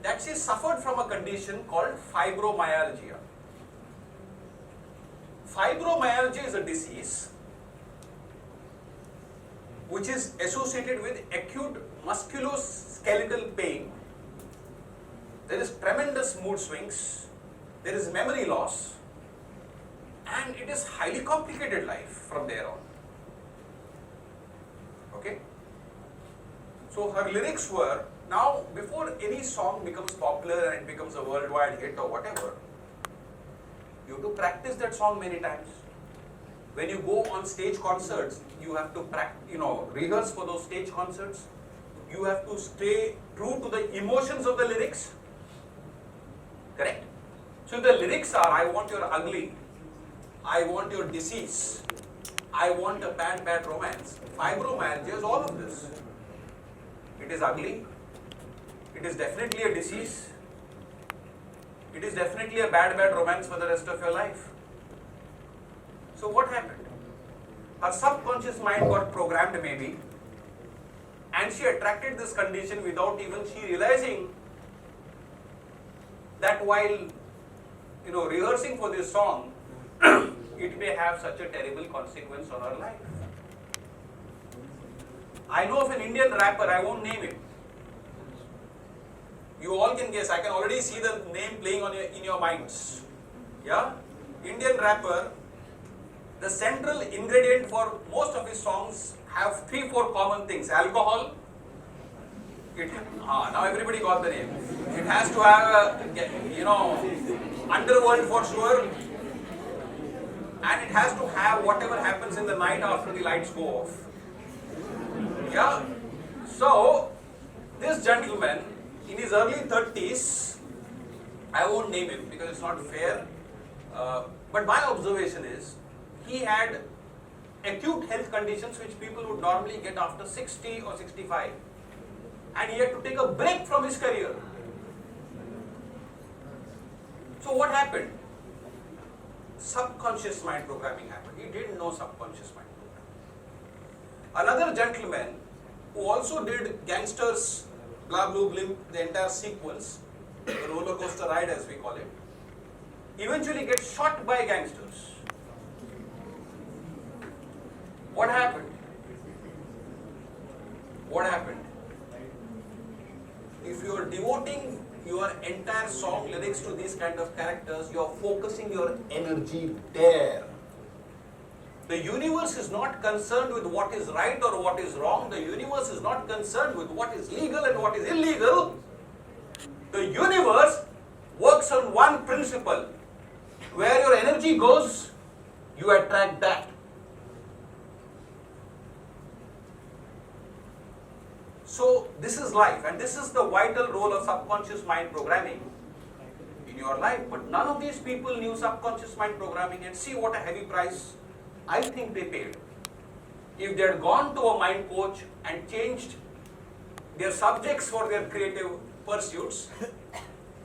that she suffered from a condition called fibromyalgia. Fibromyalgia is a disease which is associated with acute musculoskeletal pain. There is tremendous mood swings, there is memory loss, and it is highly complicated life from there on. Okay? So her lyrics were, now before any song becomes popular and it becomes a worldwide hit or whatever, you have to practice that song many times. When you go on stage concerts, you have to rehearse for those stage concerts. You have to stay true to the emotions of the lyrics. Correct? So the lyrics are, I want your ugly, I want your disease, I want a bad bad romance. Fibromyalgia is all of this. It is ugly, it is definitely a disease, it is definitely a bad bad romance for the rest of your life. So what happened? Her subconscious mind got programmed maybe, and she attracted this condition without even she realizing that while rehearsing for this song, it may have such a terrible consequence on our life. I know of an Indian rapper, I won't name him. You all can guess, I can already see the name playing in your minds. Yeah? Indian rapper, the central ingredient for most of his songs have 3-4 common things. Alcohol, now everybody got the name. It has to have underworld for sure. And it has to have whatever happens in the night after the lights go off. Yeah? So, this gentleman, in his early 30s, I won't name him because it's not fair, but my observation is, he had acute health conditions which people would normally get after 60 or 65. And he had to take a break from his career. So what happened? Subconscious mind programming happened. He didn't know subconscious mind programming. Another gentleman who also did Gangsters, Blah Blue Blimp, the entire sequence, the roller coaster ride as we call it, eventually gets shot by gangsters. What happened? What happened? If you are devoting your entire song lyrics to these kind of characters, you are focusing your energy there. The universe is not concerned with what is right or what is wrong. The universe is not concerned with what is legal and what is illegal. The universe works on one principle. Where your energy goes, you attract that. So this is life, and this is the vital role of subconscious mind programming in your life. But none of these people knew subconscious mind programming, and see what a heavy price I think they paid. If they had gone to a mind coach and changed their subjects for their creative pursuits,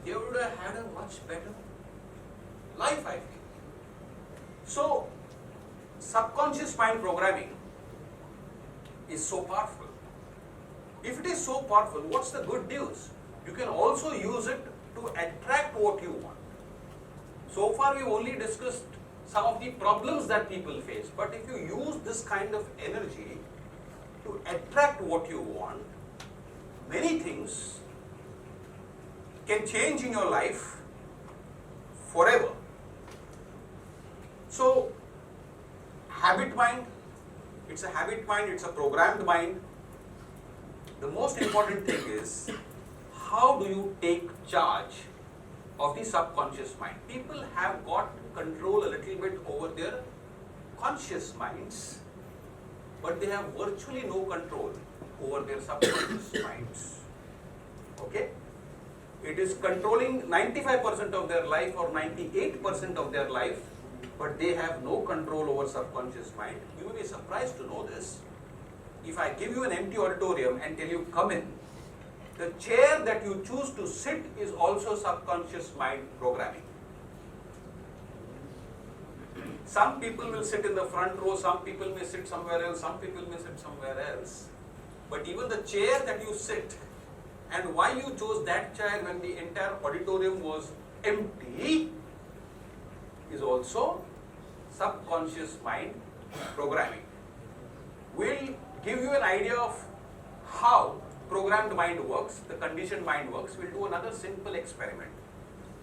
they would have had a much better life, I feel. So, subconscious mind programming is so powerful. If it is so powerful, what's the good news? You can also use it to attract what you want. So far, we've only discussed some of the problems that people face. But if you use this kind of energy to attract what you want, many things can change in your life forever. So, habit mind, it's a habit mind, it's a programmed mind. The most important thing is, how do you take charge of the subconscious mind? People have got control a little bit over their conscious minds, but they have virtually no control over their subconscious minds. Okay? It is controlling 95% of their life or 98% of their life, but they have no control over subconscious mind. You will be surprised to know this. If I give you an empty auditorium and tell you come in, the chair that you choose to sit is also subconscious mind programming. Some people will sit in the front row, some people may sit somewhere else, some people may sit somewhere else. But even the chair that you sit, and why you chose that chair when the entire auditorium was empty, is also subconscious mind programming. We'll give you an idea of how programmed mind works, the conditioned mind works. We'll do another simple experiment.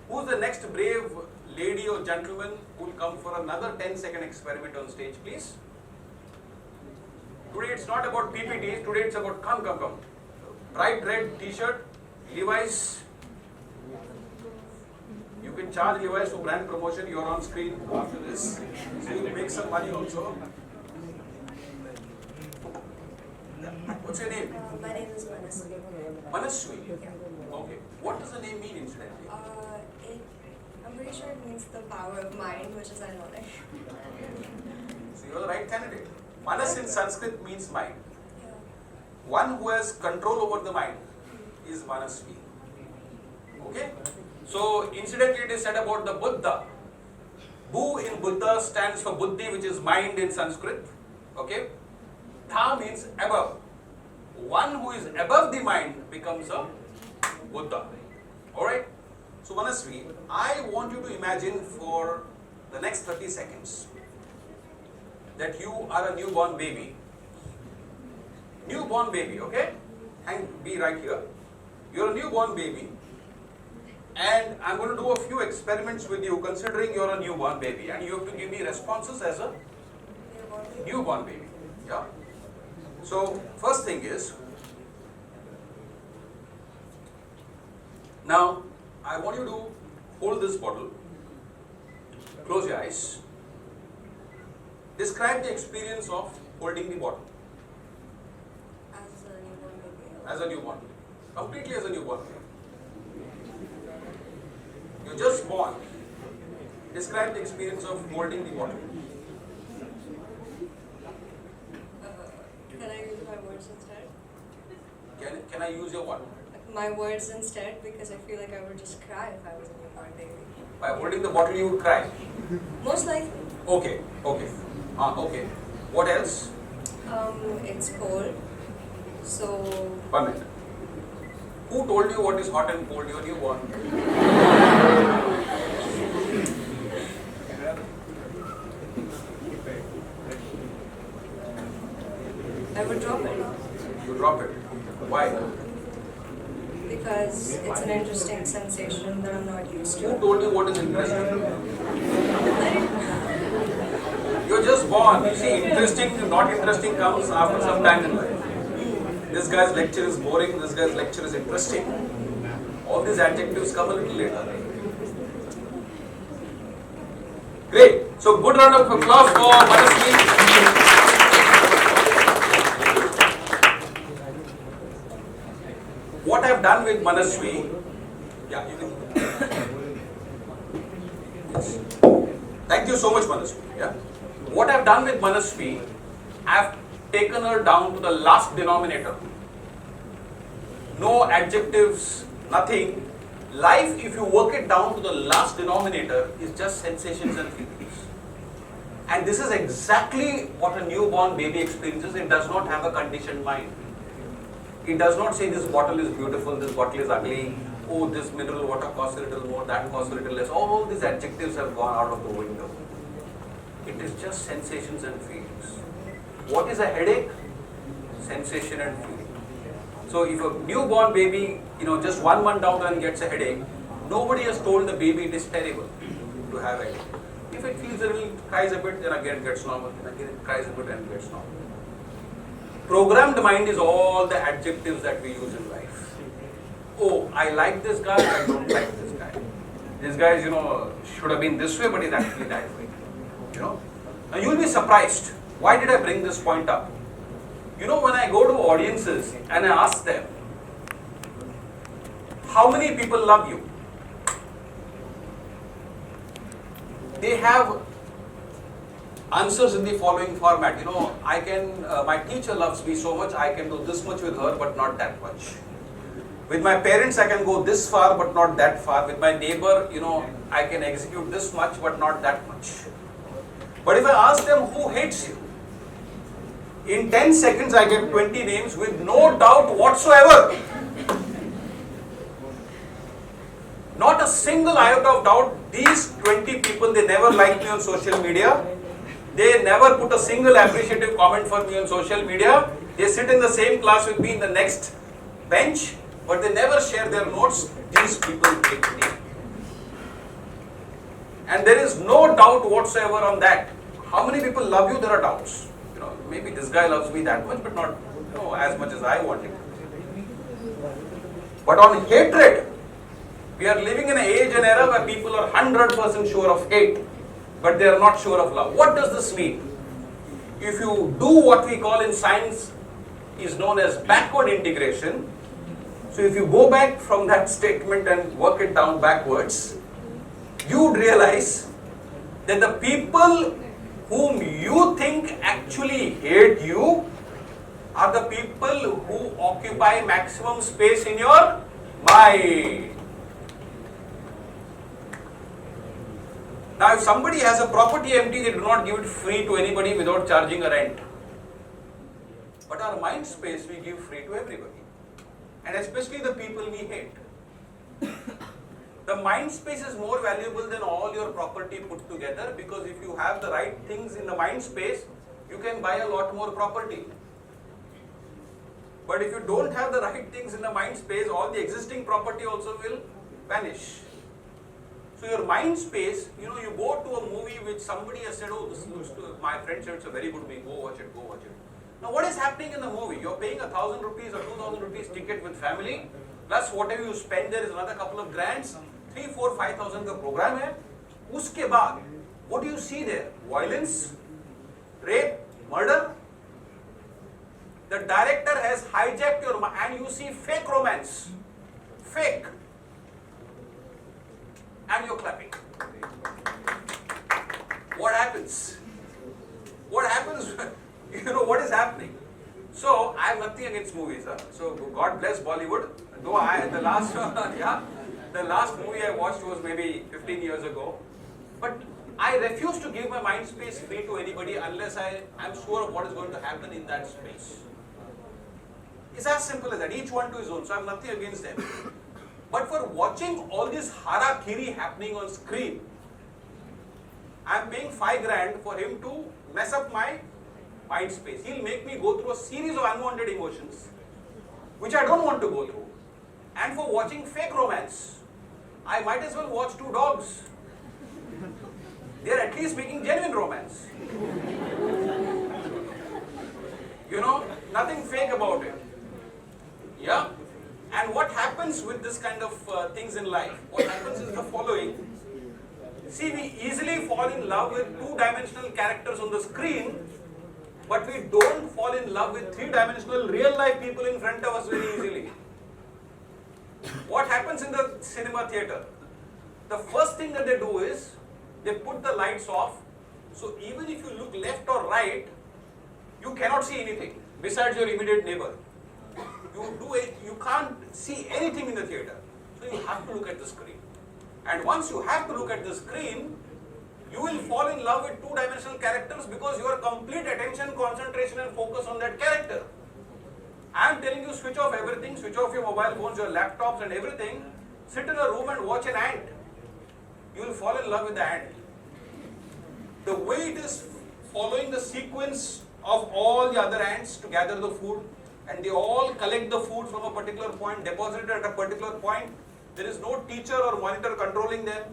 Who's the next brave lady or gentleman who will come for another 10-second experiment on stage, please? Today it's not about PPTs, today it's about come. Bright red t-shirt, Levi's. You can charge Levi's for brand promotion, you're on screen after this. So you'll make some money also. What's your name? My name is Manaswi. Manaswi. Okay. What does the name mean incidentally? I'm pretty sure it means the power of mind, which is ironic. So you're the right candidate. Manas in Sanskrit means mind. Yeah. One who has control over the mind is Manasvi. Okay? So incidentally it is said about the Buddha. Bu in Buddha stands for Buddhi, which is mind in Sanskrit. Okay? Tha means above. One who is above the mind becomes a Buddha. Alright? So Manasvi, I want you to imagine for the next 30 seconds that you are a newborn baby. Newborn baby, okay? And be right here. You're a newborn baby. And I'm going to do a few experiments with you considering you're a newborn baby. And you have to give me responses as a newborn baby. Yeah? So, first thing is, now I want you to hold this bottle, close your eyes, describe the experience of holding the bottle As a newborn baby. as a newborn, completely as a newborn baby. You're just born. Describe the experience of holding the bottle. Can I use my words instead? Can I use your what? My words instead, because I feel like I would just cry if I was a newborn baby. By holding the bottle you would cry. Most likely. Okay, okay. Okay. What else? It's cold. So 1 minute. Who told you what is hot and cold? You're newborn. I would drop it You drop it. Why? because it's an interesting sensation that I'm not used Who to. told you what is interesting? You're just born. You see, interesting, not interesting comes after some time in life. This guy's lecture is boring, this guy's lecture is interesting. All these adjectives come a little later. Great. So, good round of applause for Manasvi. What I've done with Manasvi, yeah, you can. Yes. Thank you so much, Manasvi. Yeah. What I've done with Manasvi, I've taken her down to the last denominator. No adjectives, nothing. Life, if you work it down to the last denominator, is just sensations and feelings. And this is exactly what a newborn baby experiences. It does not have a conditioned mind. It does not say this bottle is beautiful, this bottle is ugly, oh this mineral water costs a little more, that costs a little less. All these adjectives have gone out of the window. It is just sensations and feelings. What is a headache? Sensation and feeling. So if a newborn baby, just 1 month down the line gets a headache, nobody has told the baby it is terrible to have a headache. If it feels a little, cries a bit, then again it gets normal, then again it cries a bit and gets normal. Programmed mind is all the adjectives that we use in life. Oh, I like this guy, I don't like this guy. This guy is, should have been this way, but he's actually that way. Now you'll be surprised. Why did I bring this point up? When I go to audiences and I ask them, how many people love you? They have answers in the following format. My teacher loves me so much, I can do this much with her, but not that much. With my parents, I can go this far, but not that far. With my neighbor, I can execute this much, but not that much. But if I ask them who hates you, in 10 seconds I get 20 names with no doubt whatsoever. Not a single iota of doubt. These 20 people, they never liked me on social media. They never put a single appreciative comment for me on social media. They sit in the same class with me in the next bench, but they never share their notes. These people hate me. And there is no doubt whatsoever on that. How many people love you? There are doubts. Maybe this guy loves me that much, but not as much as I want him. But on hatred, we are living in an age and era where people are 100% sure of hate, but they are not sure of love. What does this mean? If you do what we call in science is known as backward integration, so if you go back from that statement and work it down backwards, you would realize that the people whom you think actually hate you are the people who occupy maximum space in your mind. Now, if somebody has a property empty, they do not give it free to anybody without charging a rent. But our mind space we give free to everybody. And especially the people we hate. The mind space is more valuable than all your property put together, because if you have the right things in the mind space, you can buy a lot more property. But if you don't have the right things in the mind space, all the existing property also will vanish. So your mind space, you go to a movie which somebody has said, oh, this looks to, my friend said it's a very good movie, go watch it, go watch it. Now what is happening in the movie? You're paying 1,000 rupees or 2,000 rupees ticket with family, plus whatever you spend there is another couple of grands, 3, 4, 5,000 ka program hai. Uske baad, what do you see there? Violence, rape, murder. The director has hijacked your mind and you see fake romance. Fake. And you're clapping. What happens? What happens? What is happening? So, I have nothing against movies. So, God bless Bollywood. Though the last movie I watched was maybe 15 years ago. But I refuse to give my mind space free to anybody unless I am sure of what is going to happen in that space. It's as simple as that. Each one to his own. So, I have nothing against them. But for watching all this harakiri happening on screen, I am paying 5 grand for him to mess up my mind space. He'll make me go through a series of unwanted emotions, which I don't want to go through. And for watching fake romance, I might as well watch 2 dogs. They're at least making genuine romance. Nothing fake about it. Yeah? And what happens with this kind of things in life? What happens is the following. See, we easily fall in love with 2-dimensional characters on the screen, but we don't fall in love with 3-dimensional real-life people in front of us very easily. What happens in the cinema theater? The first thing that they do is, they put the lights off, so even if you look left or right, you cannot see anything besides your immediate neighbor. You can't see anything in the theater. So you have to look at the screen. And once you have to look at the screen, you will fall in love with 2-dimensional characters because your complete attention, concentration and focus on that character. I am telling you, switch off everything, switch off your mobile phones, your laptops and everything. Sit in a room and watch an ant. You will fall in love with the ant. The way it is following the sequence of all the other ants to gather the food, and they all collect the food from a particular point, deposit it at a particular point. There is no teacher or monitor controlling them.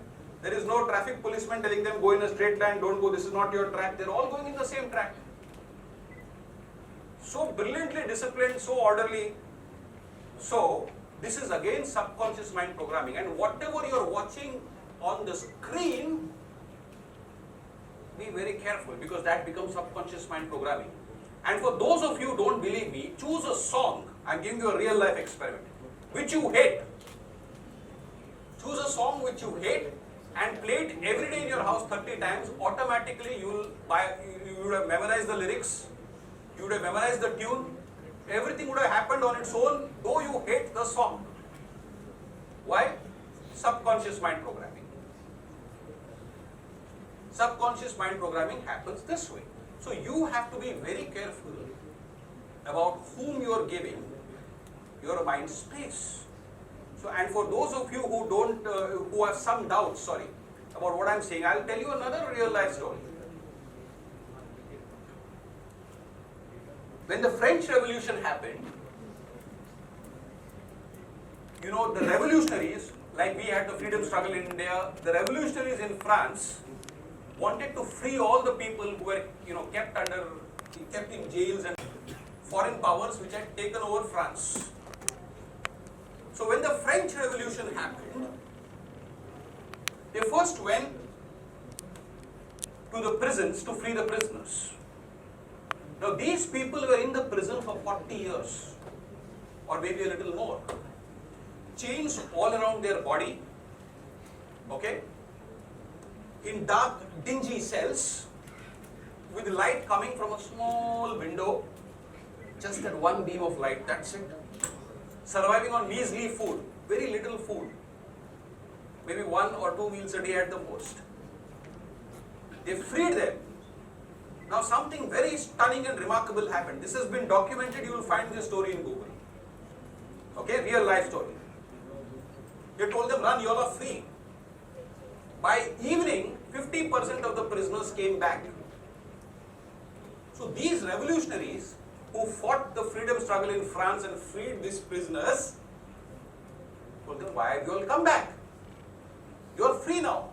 There is no traffic policeman telling them, go in a straight line, don't go, this is not your track. They're all going in the same track. So brilliantly disciplined, so orderly. So this is again subconscious mind programming. And whatever you're watching on the screen, be very careful because that becomes subconscious mind programming. And for those of you who don't believe me, choose a song. I'm giving you a real life experiment, which you hate. Choose a song which you hate and play it every day in your house 30 times. Automatically you would have memorized the lyrics, you would have memorized the tune, everything would have happened on its own, though you hate the song. Why? Subconscious mind programming. Subconscious mind programming happens this way. So you have to be very careful about whom you are giving your mind space. So, and for those of you who don't, who have some doubts, about what I'm saying, I'll tell you another real life story. When the French Revolution happened, the revolutionaries, like we had the freedom struggle in India, the revolutionaries in France wanted to free all the people who were, kept in jails and foreign powers which had taken over France. So when the French Revolution happened, they first went to the prisons to free the prisoners. Now these people were in the prison for 40 years or maybe a little more. Chains all around their body, okay? In dark, dingy cells with light coming from a small window, just that one beam of light, that's it. Surviving on measly food, very little food, maybe 1 or 2 meals a day at the most. They freed them. Now something very stunning and remarkable happened. This has been documented, you will find this story in Google. Okay, real life story. They told them, run, you all are free. By evening, 50% of the prisoners came back. So these revolutionaries who fought the freedom struggle in France and freed these prisoners, told them, why have you all come back? You are free now.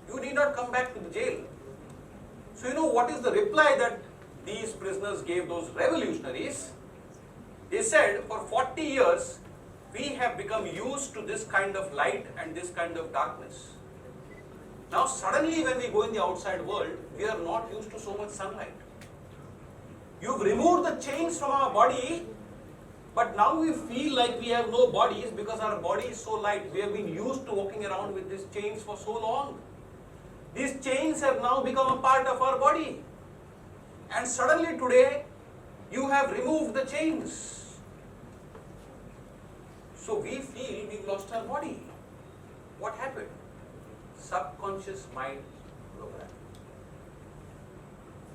You need not come back to the jail. So you know what is the reply that these prisoners gave those revolutionaries? They said, for 40 years, we have become used to this kind of light and this kind of darkness. Now suddenly when we go in the outside world, we are not used to so much sunlight. You've removed the chains from our body, but now we feel like we have no bodies because our body is so light. We have been used to walking around with these chains for so long. These chains have now become a part of our body. And suddenly today, you have removed the chains. So we feel we've lost our body. What happened? Subconscious mind program.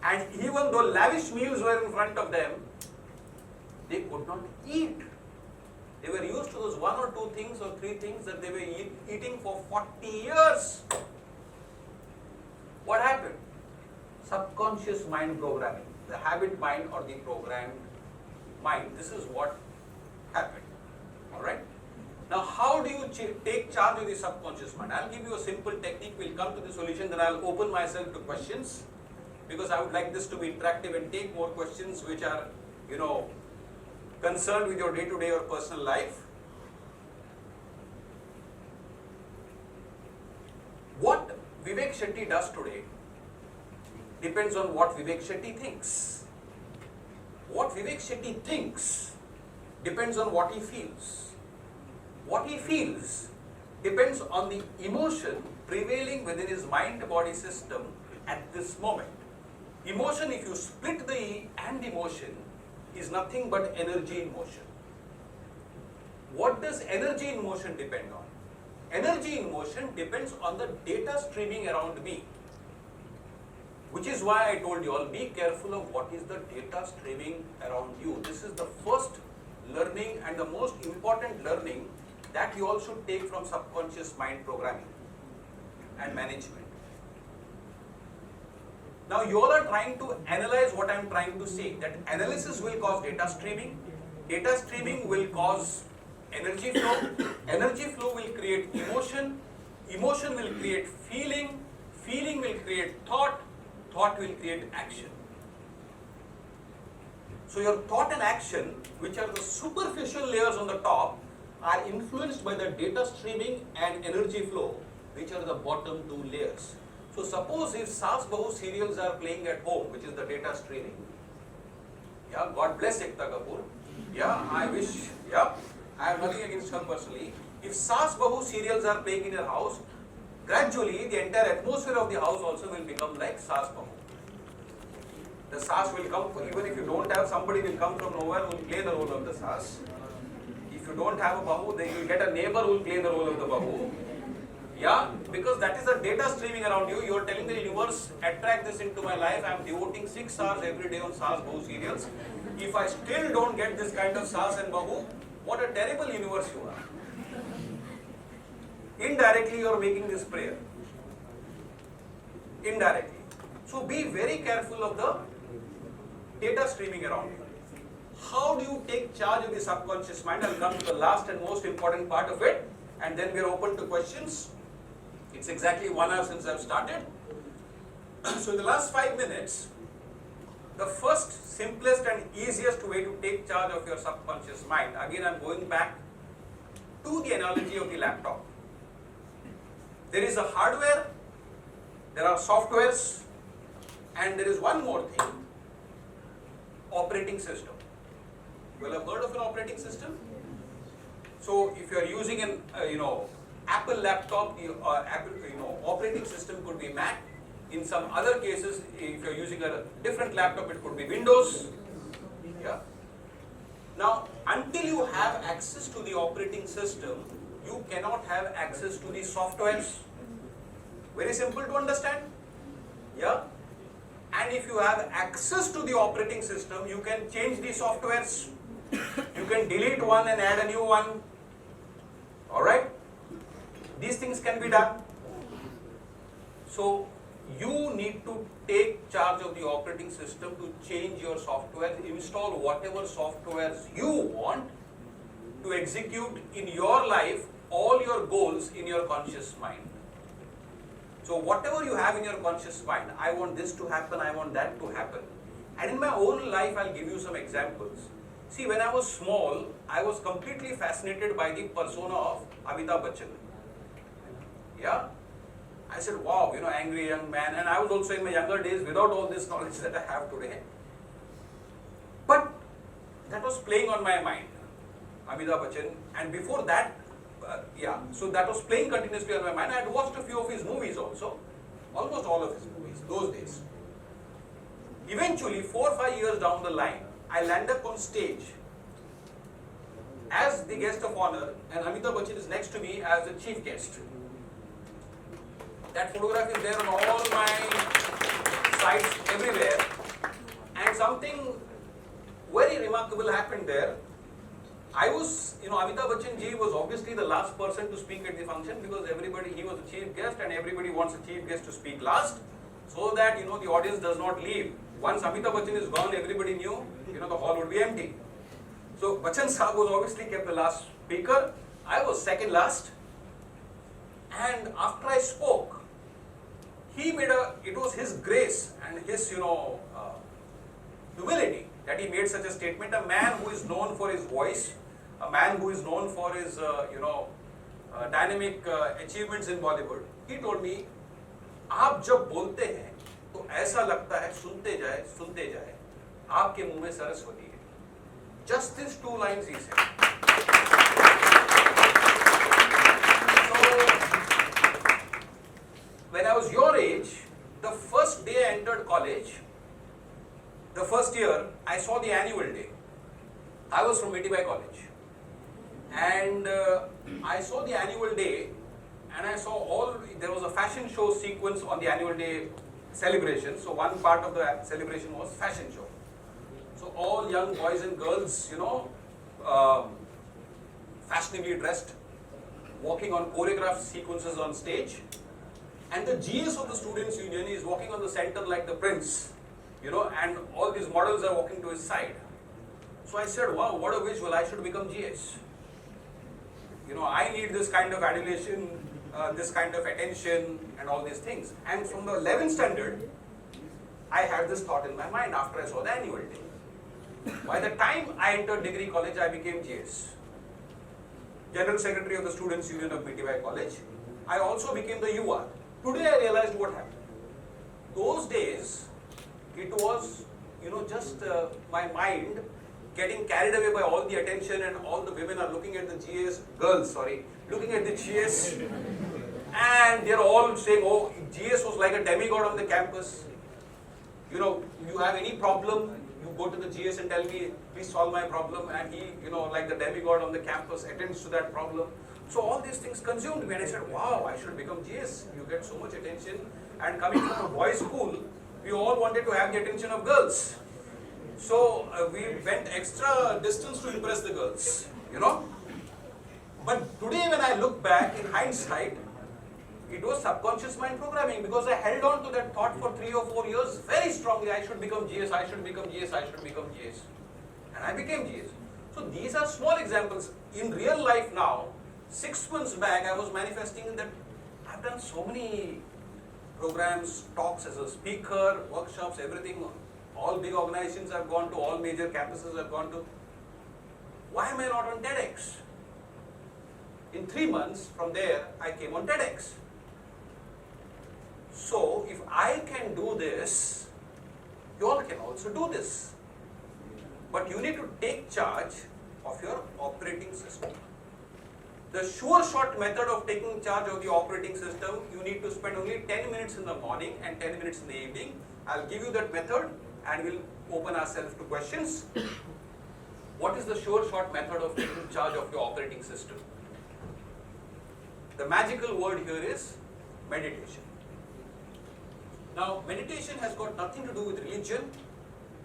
And even though lavish meals were in front of them, they could not eat. They were used to those 1 or 2 things or 3 things that they were eating for 40 years. What happened? Subconscious mind programming, the habit mind or the programmed mind. This is what happened. Alright? Now how do you take charge of the subconscious mind? I'll give you a simple technique. We'll come to the solution, then I'll open myself to questions, because I would like this to be interactive and take more questions which are, concerned with your day-to-day or personal life. What Vivek Shetty does today depends on what Vivek Shetty thinks. What Vivek Shetty thinks depends on what he feels. What he feels depends on the emotion prevailing within his mind-body system at this moment. Emotion, if you split the E and emotion, is nothing but energy in motion. What does energy in motion depend on? Energy in motion depends on the data streaming around me. Which is why I told you all, be careful of what is the data streaming around you. This is the first learning and the most important learning that you all should take from subconscious mind programming and management. Now you all are trying to analyze what I am trying to say, that analysis will cause data streaming will cause energy flow will create emotion will create feeling will create thought will create action. So your thought and action, which are the superficial layers on the top, are influenced by the data streaming and energy flow, which are the bottom 2 layers. So suppose if Saas Bahu serials are playing at home, which is the data streaming, God bless Ekta Kapoor, I have nothing against her personally. If Saas Bahu serials are playing in your house, gradually the entire atmosphere of the house also will become like Saas Bahu. The Saas will come, even if you don't have, somebody will come from nowhere who will play the role of the Saas. If you don't have a Bahu, then you will get a neighbor who will play the role of the Bahu. Because that is the data streaming around you. You are telling the universe, attract this into my life. I am devoting 6 hours every day on Saas Bahu serials. If I still don't get this kind of Saas and Bahu, what a terrible universe you are. Indirectly you are making this prayer. Indirectly. So be very careful of the data streaming around you. How do you take charge of the subconscious mind? I'll come to the last and most important part of it, and then we are open to questions. It's exactly 1 hour since I've started. So in the last 5 minutes, the first, simplest and easiest way to take charge of your subconscious mind, again I'm going back to the analogy of the laptop. There is a hardware, there are softwares, and there is one more thing, operating system. You all have heard of an operating system? So if you are using an Apple laptop, operating system could be Mac. In some other cases, if you are using a different laptop, it could be Windows. Now, until you have access to the operating system, you cannot have access to the softwares. Very simple to understand. And if you have access to the operating system, you can change the softwares. You can delete one and add a new one. Alright? these things can be done. So you need to take charge of the operating system to change your software, install whatever softwares you want to execute in your life all your goals in your conscious mind. So whatever you have in your conscious mind, I want this to happen, I want that to happen. And in my own life, I'll give you some examples. See, when I was small, I was completely fascinated by the persona of Amitabh Bachchan. Yeah? I said, wow, angry young man. And I was also in my younger days without all this knowledge that I have today. But that was playing on my mind, Amitabh Bachchan. And before that, so that was playing continuously on my mind. I had watched a few of his movies also, almost all of his movies, those days. Eventually, 4 or 5 years down the line, I land up on stage as the guest of honor, and Amitabh Bachchan is next to me as the chief guest. That photograph is there on all my sites everywhere, and something very remarkable happened there. I was, Amitabh Bachchan ji was obviously the last person to speak at the function because he was the chief guest and everybody wants the chief guest to speak last so that, the audience does not leave. Once Amitabh Bachchan is gone, everybody knew, the hall would be empty. So Bachchan Sahab was obviously kept the last speaker. I was second last. And after I spoke, it was his grace and his, humility that he made such a statement. A man who is known for his voice, a man who is known for his, dynamic achievements in Bollywood. He told me, आप जब बोलते हैं तो ऐसा लगता है सुनते जाए आपके मुंह में सरस होती है. Just these 2 lines he said. So when I was your age, the first day I entered college, the first year I saw the annual day. I was from Mitibai College, and I saw the annual day, and I saw there was a fashion show sequence on the annual day celebration. So one part of the celebration was fashion show. So all young boys and girls, fashionably dressed, walking on choreographed sequences on stage. And the GS of the Students' Union is walking on the center like the prince, and all these models are walking to his side. So I said, wow, what a visual, I should become GS. I need this kind of adulation, this kind of attention and all these things. And from the 11th standard, I had this thought in my mind after I saw the annual day. By the time I entered degree college, I became GS, General Secretary of the Students' Union of Mitibai College. I also became the UR. Today I realized what happened. Those days, it was, just my mind getting carried away by all the attention, and all the women are looking at the GS, looking at the GS, and they're all saying, oh, GS was like a demigod on the campus. You have any problem, you go to the GS and tell me, please solve my problem, and he, like the demigod on the campus, attends to that problem. So all these things consumed me, and I said, wow, I should become GS. You get so much attention, and coming from a boys' school, we all wanted to have the attention of girls. So we went extra distance to impress the girls, But today when I look back in hindsight, it was subconscious mind programming, because I held on to that thought for 3 or 4 years very strongly. I should become GS, I should become GS, I should become GS. And I became GS. So these are small examples. In real life now, 6 months back, I was manifesting that I've done so many programs, talks as a speaker, workshops, everything. All big organizations I've gone to, all major campuses I've gone to. Why am I not on TEDx? In 3 months from there, I came on TEDx. So if I can do this, you all can also do this. But you need to take charge of your operating system. The sure shot method of taking charge of the operating system, you need to spend only 10 minutes in the morning and 10 minutes in the evening. I'll give you that method and we'll open ourselves to questions. What is the sure shot method of taking charge of your operating system? The magical word here is meditation. Now, meditation has got nothing to do with religion.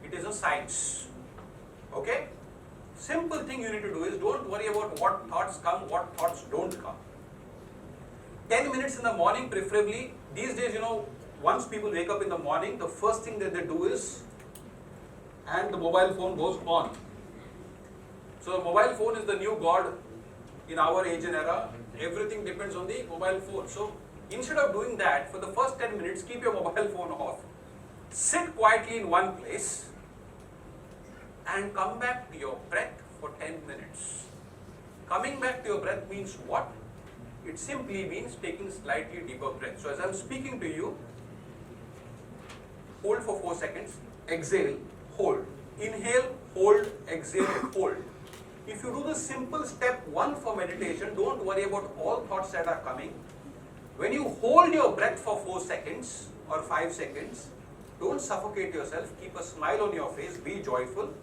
It is a science. Okay? Simple thing you need to do is don't worry about what thoughts come, what thoughts don't come. 10 minutes in the morning preferably. These days, you know, once people wake up in the morning, the first thing that they do is, and the mobile phone goes on. So mobile phone is the new god in our age and era. Everything depends on the mobile phone. So instead of doing that, for the first 10 minutes, keep your mobile phone off. Sit quietly in one place and come back to your breath for 10 minutes. Coming back to your breath means what? It simply means taking slightly deeper breath. So as I'm speaking to you, hold for 4 seconds, exhale, hold. Inhale, hold, exhale, hold. If you do the simple step 1 for meditation, don't worry about all thoughts that are coming. When you hold your breath for 4 seconds or 5 seconds, don't suffocate yourself, keep a smile on your face, be joyful.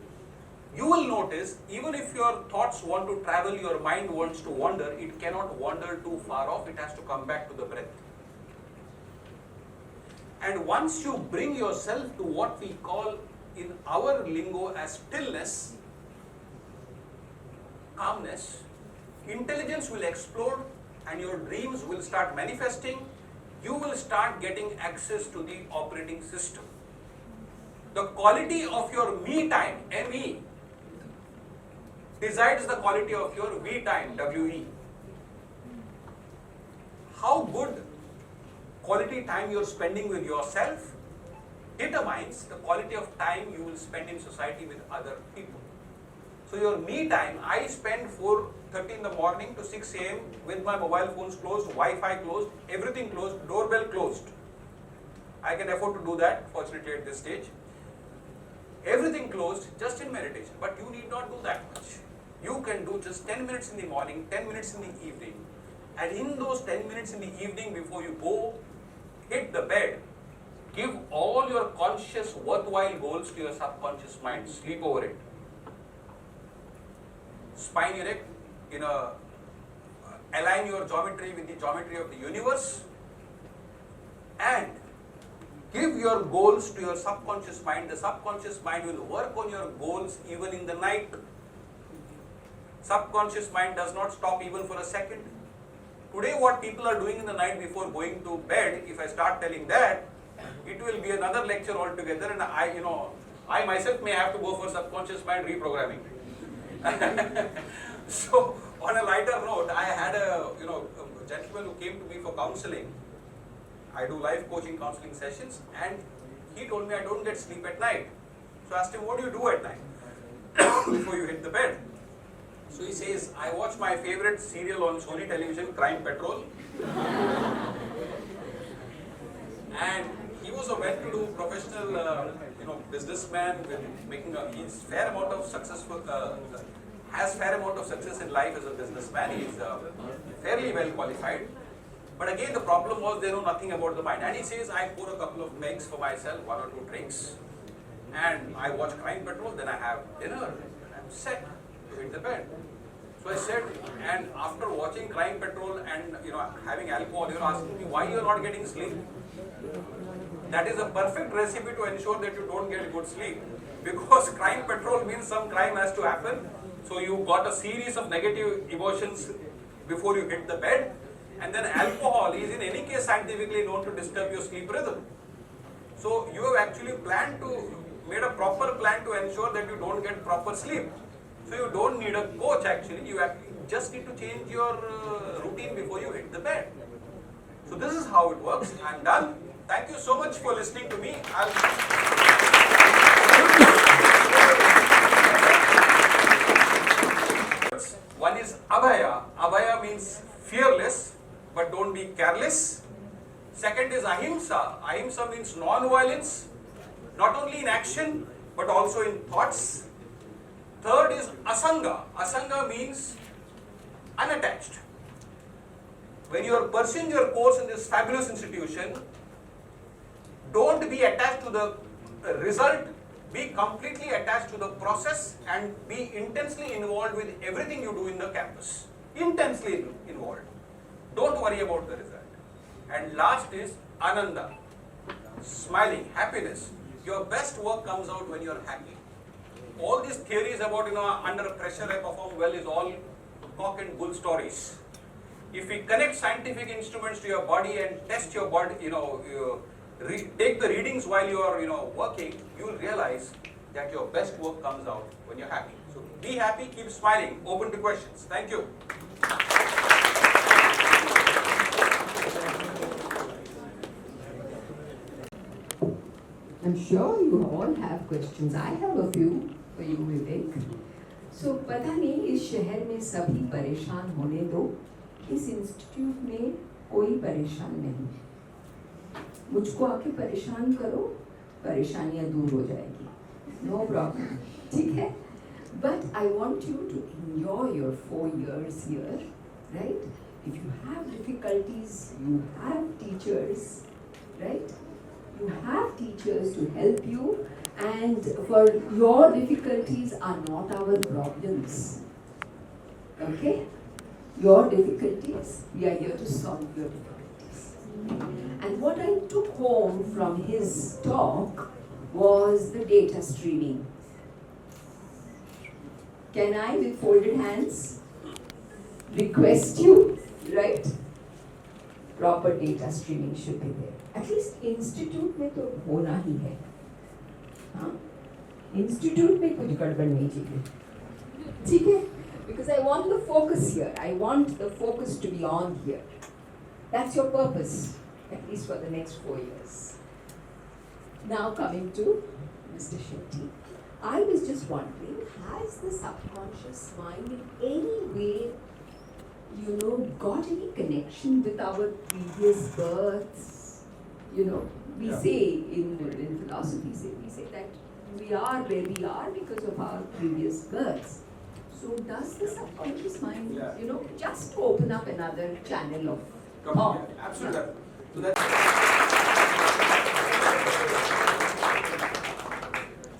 You will notice, even if your thoughts want to travel, your mind wants to wander, it cannot wander too far off, it has to come back to the breath. And once you bring yourself to what we call in our lingo as stillness, calmness, intelligence will explode and your dreams will start manifesting. You will start getting access to the operating system. The quality of your me time, ME, decides the quality of your V time, WE. How good quality time you're spending with yourself determines the quality of time you will spend in society with other people. So your me time, I spend 4:30 in the morning to 6 a.m. with my mobile phones closed, Wi-Fi closed, everything closed, doorbell closed. I can afford to do that, fortunately at this stage. Everything closed just in meditation, but you need not do that much. You can do just 10 minutes in the morning, 10 minutes in the evening, and in those 10 minutes in the evening before you go, hit the bed, give all your conscious worthwhile goals to your subconscious mind, sleep over it. Spine erect, align your geometry with the geometry of the universe, and give your goals to your subconscious mind. The subconscious mind will work on your goals even in the night. Subconscious mind does not stop even for a second. Today what people are doing in the night before going to bed, if I start telling that, it will be another lecture altogether, and I myself may have to go for subconscious mind reprogramming. So on a lighter note, I had a gentleman who came to me for counseling. I do life coaching counseling sessions, and he told me I don't get sleep at night. So I asked him, what do you do at night before you hit the bed? So he says, I watch my favorite serial on Sony television, Crime Patrol. And he was a well-to-do professional, businessman with making he's fair amount of successful, has fair amount of success in life as a businessman. He's fairly well qualified. But again, the problem was they know nothing about the mind. And he says, I pour a couple of pegs for myself, 1 or 2 drinks, and I watch Crime Patrol, then I have dinner, and I'm set to hit the bed. So I said, and after watching Crime Patrol and having alcohol, you're asking me why you're not getting sleep. That is a perfect recipe to ensure that you don't get good sleep. Because Crime Patrol means some crime has to happen. So you got a series of negative emotions before you hit the bed. And then alcohol is in any case scientifically known to disturb your sleep rhythm. So you have actually made a proper plan to ensure that you don't get proper sleep. So you don't need a coach actually, you just need to change your routine before you hit the bed. So this is how it works. I'm done. Thank you so much for listening to me. One is Abhaya. Abhaya means fearless, but don't be careless. Second is Ahimsa. Ahimsa means non-violence, not only in action, but also in thoughts. Third is Asanga. Asanga means unattached. When you are pursuing your course in this fabulous institution, don't be attached to the result, be completely attached to the process and be intensely involved with everything you do in the campus. Intensely involved. Don't worry about the result. And last is Ananda. Smiling, happiness. Your best work comes out when you are happy. All these theories about under pressure I perform well is all cock and bull stories. if we connect scientific instruments to your body and test your body, take the readings while you are, working, you will realize that your best work comes out when you're happy. So be happy, keep smiling, open to questions. Thank you. I'm sure you all have questions. I have a few for you, Vivek. So, पता नहीं इस शहर में सभी परेशान होने दो, इस इंस्टीट्यूट में कोई परेशान नहीं। मुझको आके परेशान करो, परेशानियां दूर हो जाएगी। No problem, ठीक है? But I want you to enjoy your 4 years here, right? If you have difficulties, you have teachers, right? You have teachers to help you, and for your difficulties are not our problems. Okay? Your difficulties, we are here to solve your difficulties. And what I took home from his talk was the data streaming. Can I, with folded hands, request you, right? Proper data streaming should be there. At least institute में तो होना ही है, हाँ? Institute में कुछ गड़बड़ नहीं चाहिए, ठीक है? Because I want the focus here. I want the focus to be on here. That's your purpose, at least for the next 4 years. Now coming to Mr. Shetty, I was just wondering, has the subconscious mind in any way, got any connection with our previous births? We say in philosophy, we say that we are where we are because of our previous births. So does the subconscious mind, just open up another channel of thought? Absolutely.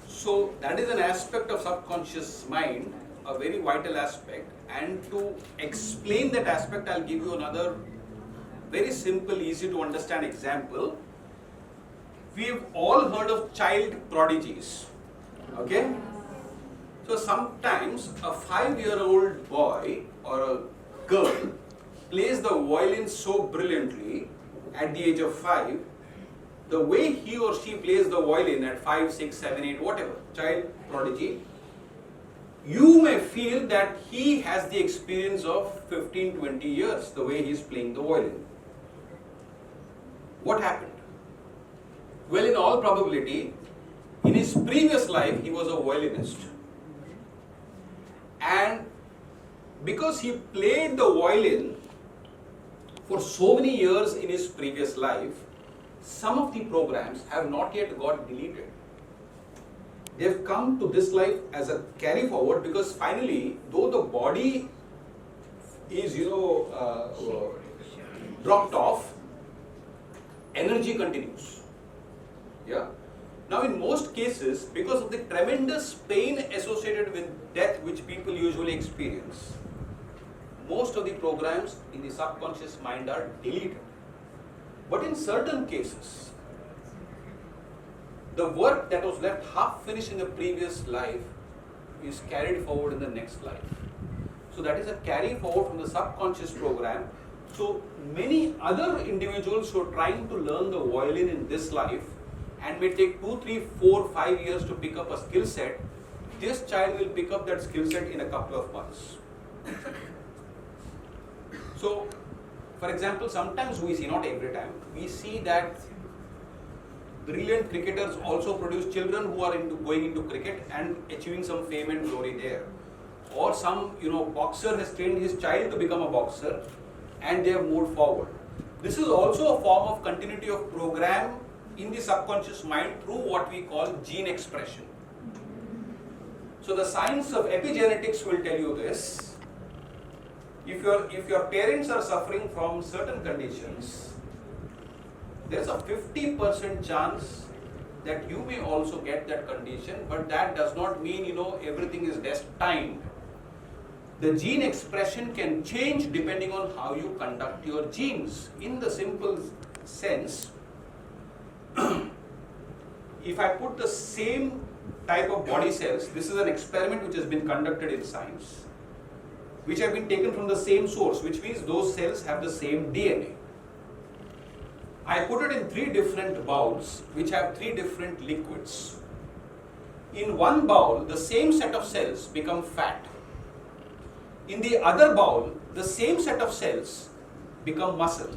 So that is an aspect of subconscious mind, a very vital aspect. And to explain that aspect, I'll give you another very simple, easy to understand example. We've all heard of child prodigies, okay? So sometimes a 5-year-old boy or a girl plays the violin so brilliantly at the age of 5, the way he or she plays the violin at 5, 6, 7, 8, whatever, child prodigy, you may feel that he has the experience of 15, 20 years, the way he's playing the violin. What happened? Well, in all probability, in his previous life, he was a violinist. And because he played the violin for so many years in his previous life, some of the programs have not yet got deleted. They've come to this life as a carry forward, because finally, though the body is, dropped off, energy continues. Yeah. Now, in most cases, because of the tremendous pain associated with death which people usually experience, most of the programs in the subconscious mind are deleted. But in certain cases, the work that was left half finished in the previous life is carried forward in the next life. So that is a carry forward from the subconscious program. So many other individuals who are trying to learn the violin in this life and may take 2, 3, 4, 5 years to pick up a skill set, this child will pick up that skill set in a couple of months. So, for example, sometimes we see, not every time, we see that brilliant cricketers also produce children who are going into cricket and achieving some fame and glory there. Or some, boxer has trained his child to become a boxer and they have moved forward. This is also a form of continuity of program in the subconscious mind through what we call gene expression. So the science of epigenetics will tell you this. If your parents are suffering from certain conditions, there is a 50% chance that you may also get that condition, but that does not mean everything is destined. The gene expression can change depending on how you conduct your genes. In the simple sense, if I put the same type of body cells, this is an experiment which has been conducted in science. which have been taken from the same source, which means those cells have the same DNA. I put it in 3 different bowls which have 3 different liquids. In one bowl, the same set of cells become fat. In the other bowl, the same set of cells become muscle.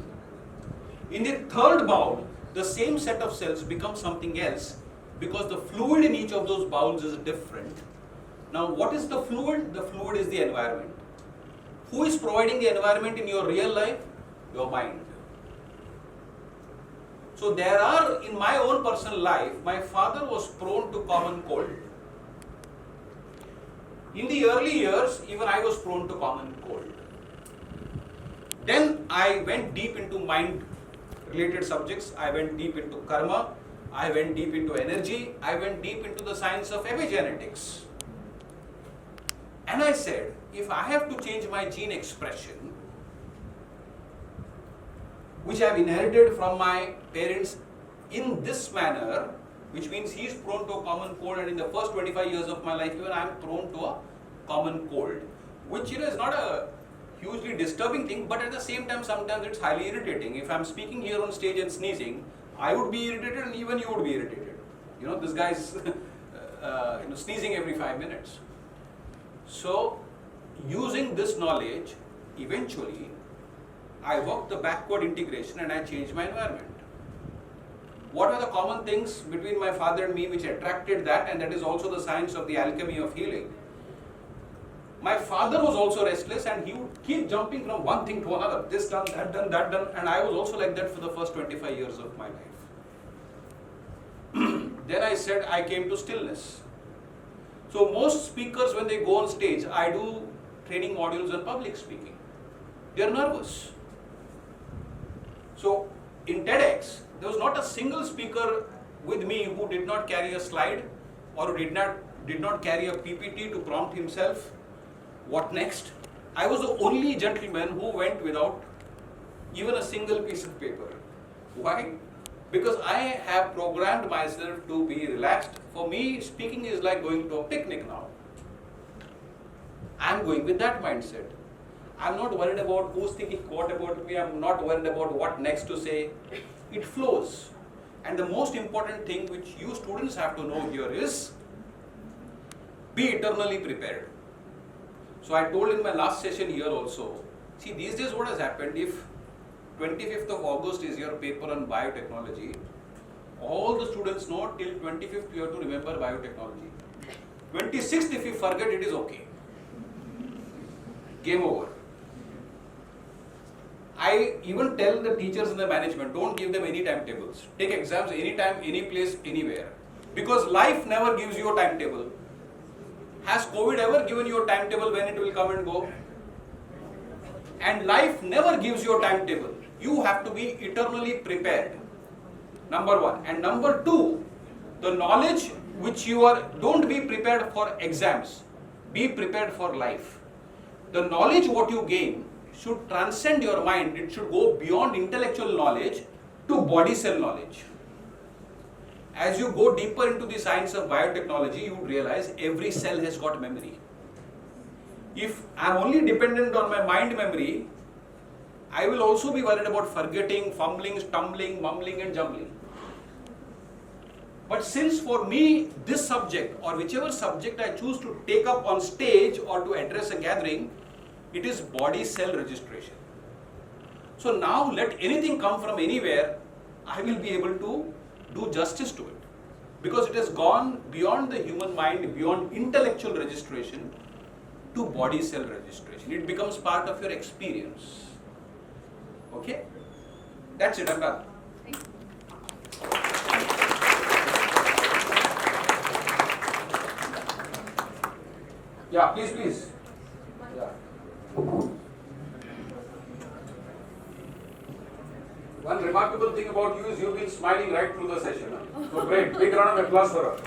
In the third bowl, the same set of cells become something else because the fluid in each of those bowls is different. Now, what is the fluid? The fluid is the environment. Who is providing the environment in your real life? Your mind. So there are, in my own personal life, my father was prone to common cold. In the early years, even I was prone to common cold. Then I went deep into mind related subjects. I went deep into karma. I went deep into energy. I went deep into the science of epigenetics. And I said, if I have to change my gene expression, which I have inherited from my parents in this manner, which means he is prone to a common cold, and in the first 25 years of my life, even I am prone to a common cold, which is not a hugely disturbing thing, but at the same time, sometimes it's highly irritating. If I'm speaking here on stage and sneezing, I would be irritated, and even you would be irritated. You know, this guy is sneezing every 5 minutes. So, using this knowledge, eventually, I worked the backward integration and I changed my environment. What are the common things between my father and me which attracted that, and that is also the science of the alchemy of healing? My father was also restless and he would keep jumping from one thing to another. This done, that done, that done, and I was also like that for the first 25 years of my life. Then I said I came to stillness. So most speakers, when they go on stage, I do training modules on public speaking. They are nervous. So in TEDx, there was not a single speaker with me who did not carry a slide or who did not carry a PPT to prompt himself. What next? I was the only gentleman who went without even a single piece of paper. Why? Because I have programmed myself to be relaxed. For me, speaking is like going to a picnic now. I am going with that mindset. I am not worried about who's thinking what about me. I am not worried about what next to say. It flows. And the most important thing which you students have to know here is be eternally prepared. So I told in my last session here also, see these days what has happened, if 25th of August is your paper on biotechnology, all the students know till 25th you have to remember biotechnology. 26th if you forget it is okay. Game over. I even tell the teachers in the management, don't give them any timetables. Take exams anytime, any place, anywhere. Because life never gives you a timetable. Has COVID ever given you a timetable when it will come and go? And life never gives you a timetable. You have to be eternally prepared. Number one. And number two, the knowledge which you are, don't be prepared for exams. Be prepared for life. The knowledge what you gain should transcend your mind. It should go beyond intellectual knowledge to body cell knowledge. As you go deeper into the science of biotechnology, you would realize every cell has got memory. If I am only dependent on my mind memory, I will also be worried about forgetting, fumbling, stumbling, mumbling and jumbling. But since for me, this subject or whichever subject I choose to take up on stage or to address a gathering, it is body cell registration. So now let anything come from anywhere, I will be able to do justice to it. Because it has gone beyond the human mind, beyond intellectual registration to body cell registration. It becomes part of your experience. Okay? That's it, I'm done. Yeah, please. Yeah. One remarkable thing about you is you've been smiling right through the session. Huh? So great, big round of applause for her.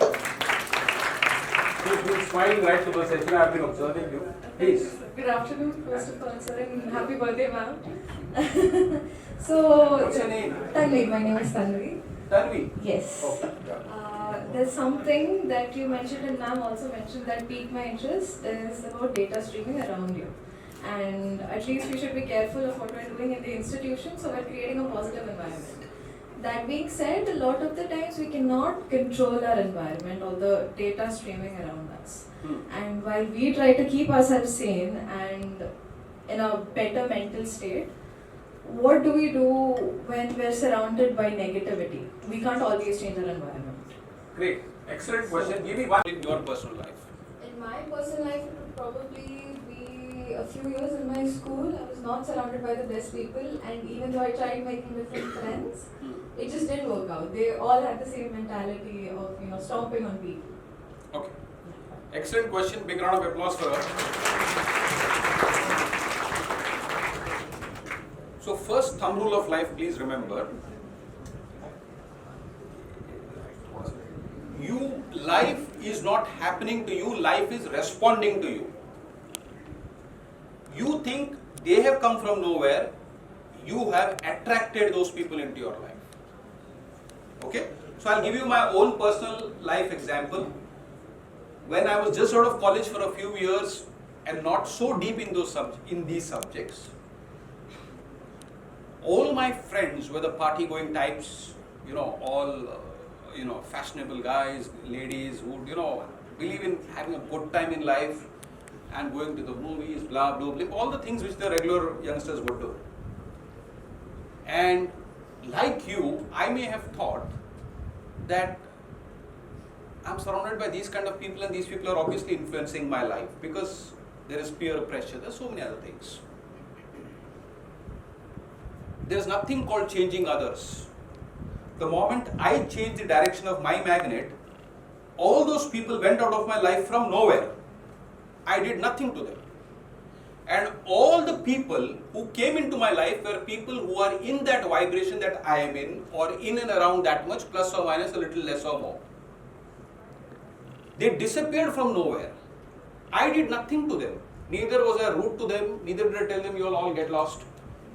She's been smiling right through the session. I've been observing you. Please. Good afternoon, first of all, sir, and happy birthday, ma'am. So, What's your name? Tanvi, my name is Tanvi. Tanvi. Yes. Okay. Yeah. There's something that you mentioned and ma'am also mentioned that piqued my interest is about data streaming around you. and at least we should be careful of what we're doing in the institution, so we're creating a positive environment. That being said, a lot of the times we cannot control our environment or the data streaming around us. And while we try to keep ourselves sane and in a better mental state, what do we do when we're surrounded by negativity? We can't always change our environment. Great, excellent question. Give me one in your personal life. In my personal life, it would probably be a few years in my school. I was not surrounded by the best people, and even though I tried making different friends, it just didn't work out. They all had the same mentality of, stomping on people. Okay. Excellent question. Big round of applause for her. So first thumb rule of life, please remember. Life is not happening to you, life is responding to you. You think they have come from nowhere, you have attracted those people into your life. Okay? So I'll give you my own personal life example. When I was just out of college for a few years and not so deep in these subjects, all my friends were the party going types, all fashionable guys, ladies who believe in having a good time in life and going to the movies, blah blah blah, all the things which the regular youngsters would do. And like you, I may have thought that I'm surrounded by these kind of people and these people are obviously influencing my life because there is peer pressure, there's so many other things. There's nothing called changing others. The moment I changed the direction of my magnet, all those people went out of my life from nowhere. I did nothing to them. And all the people who came into my life were people who are in that vibration that I am in, or in and around that much, plus or minus a little less or more. They disappeared from nowhere. I did nothing to them. Neither was I rude to them, neither did I tell them you all get lost,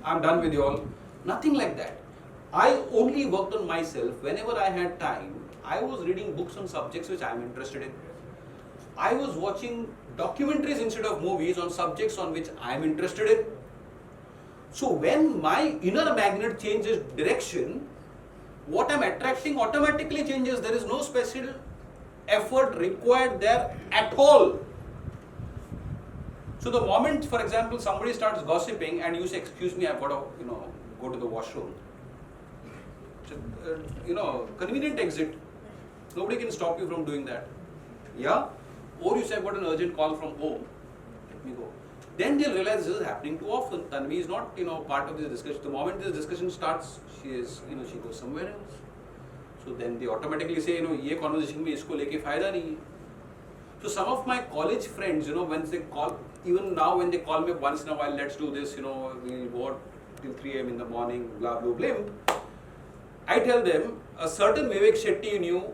I'm done with you all. Nothing like that. I only worked on myself. Whenever I had time, I was reading books on subjects which I am interested in. I was watching documentaries instead of movies on subjects on which I am interested in. So when my inner magnet changes direction, what I am attracting automatically changes. There is no special effort required there at all. So the moment, for example, somebody starts gossiping and you say, excuse me, I've got to, go to the washroom. Convenient exit. Nobody can stop you from doing that. Yeah? Or you say, I've got an urgent call from home. Let me go. Then they'll realize this is happening too often. Tanvi is not, part of this discussion. The moment this discussion starts, she goes somewhere else. So then they automatically say, ये conversation में इसको लेके फायदा नहीं है. So some of my college friends, when they call, even now when they call me once in a while, let's do this, we'll go till 3 a.m. in the morning, blah, blah, blah. I tell them, a certain Vivek Shetty you knew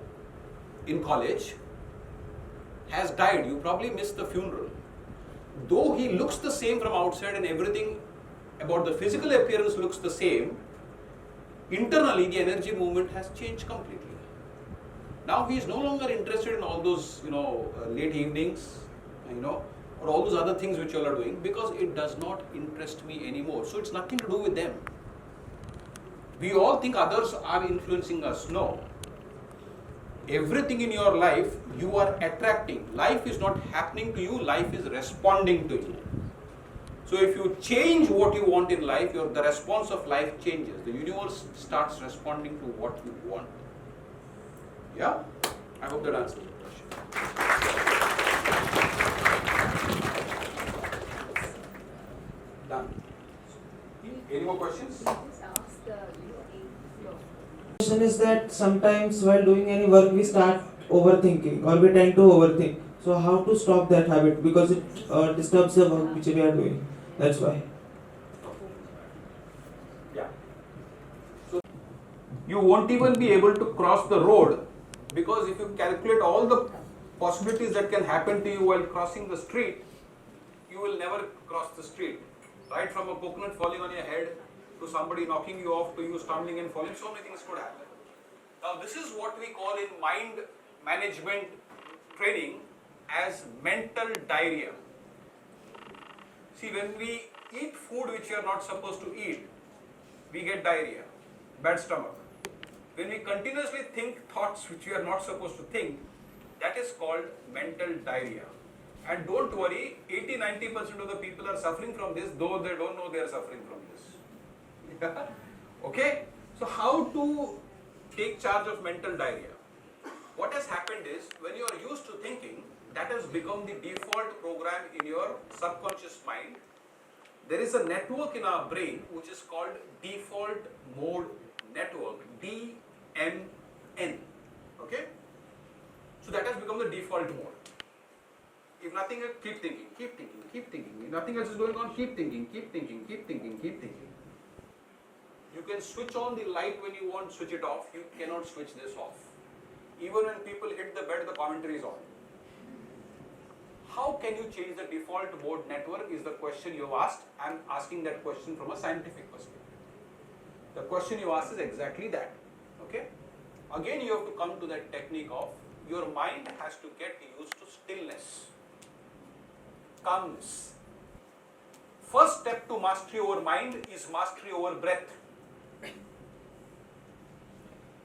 in college has died. You probably missed the funeral. Though he looks the same from outside and everything about the physical appearance looks the same, internally the energy movement has changed completely. Now he is no longer interested in all those, late evenings, or all those other things which you all are doing, because it does not interest me anymore. So it's nothing to do with them. We all think others are influencing us. No. Everything in your life you are attracting. Life is not happening to you, life is responding to you. So if you change what you want in life, the response of life changes. The universe starts responding to what you want. Yeah? I hope that answers the question. Done. Any more questions? Question is that sometimes while doing any work we start overthinking or we tend to overthink. So how to stop that habit, because it disturbs the work which we are doing. That's why. Yeah. So you won't even be able to cross the road, because if you calculate all the possibilities that can happen to you while crossing the street, you will never cross the street. Right from a coconut falling on your head to somebody knocking you off to you stumbling and falling, so many things could happen. Now this is what we call in mind management training as mental diarrhea. See, when we eat food which we are not supposed to eat, we get diarrhea, bad stomach. When we continuously think thoughts which we are not supposed to think, that is called mental diarrhea. And don't worry, 80-90% of the people are suffering from this, though they don't know they are suffering from this. Okay? So how to take charge of mental diarrhea? What has happened is, when you are used to thinking, that has become the default program in your subconscious mind. There is a network in our brain which is called default mode network, DMN. Okay? So that has become the default mode. If nothing else, keep thinking, keep thinking, keep thinking. If nothing else is going on, keep thinking, keep thinking, keep thinking, keep thinking. You can switch on the light when you want, switch it off. You cannot switch this off. Even when people hit the bed, the commentary is on. How can you change the default mode network is the question you have asked. I am asking that question from a scientific perspective. The question you asked is exactly that. Okay? Again, you have to come to that technique of your mind has to get used to stillness, calmness. First step to mastery over mind is mastery over breath.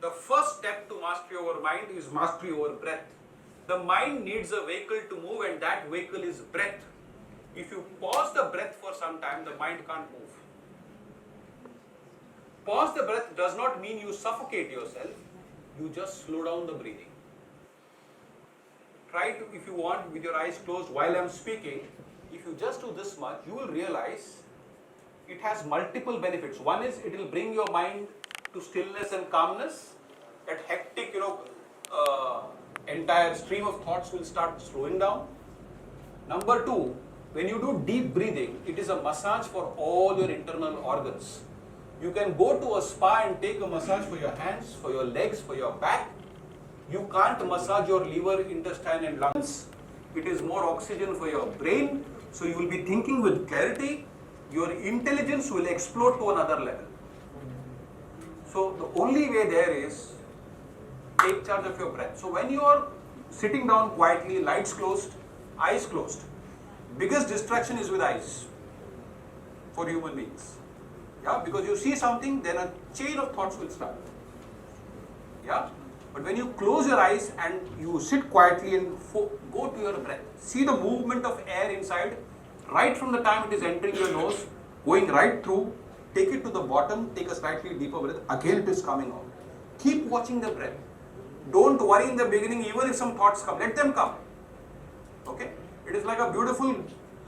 The first step to mastery over mind is mastery over breath. The mind needs a vehicle to move, and that vehicle is breath. If you pause the breath for some time, the mind can't move. Pause the breath does not mean you suffocate yourself, you just slow down the breathing. Try to, if you want, with your eyes closed while I am speaking, if you just do this much, you will realize it has multiple benefits. One is it will bring your mind to stillness and calmness. That hectic, entire stream of thoughts will start slowing down. Number two, when you do deep breathing, it is a massage for all your internal organs. You can go to a spa and take a massage for your hands, for your legs, for your back. You can't massage your liver, intestine and lungs. It is more oxygen for your brain. So you will be thinking with clarity. Your intelligence will explode to another level. So the only way there is take charge of your breath. So when you are sitting down quietly, lights closed, eyes closed, biggest distraction is with eyes for human beings. Yeah, because you see something, then a chain of thoughts will start. Yeah, but when you close your eyes and you sit quietly and go to your breath, see the movement of air inside, right from the time it is entering your nose, going right through, take it to the bottom, take a slightly deeper breath, again it is coming out. Keep watching the breath. Don't worry in the beginning, even if some thoughts come, let them come. Okay? It is like a beautiful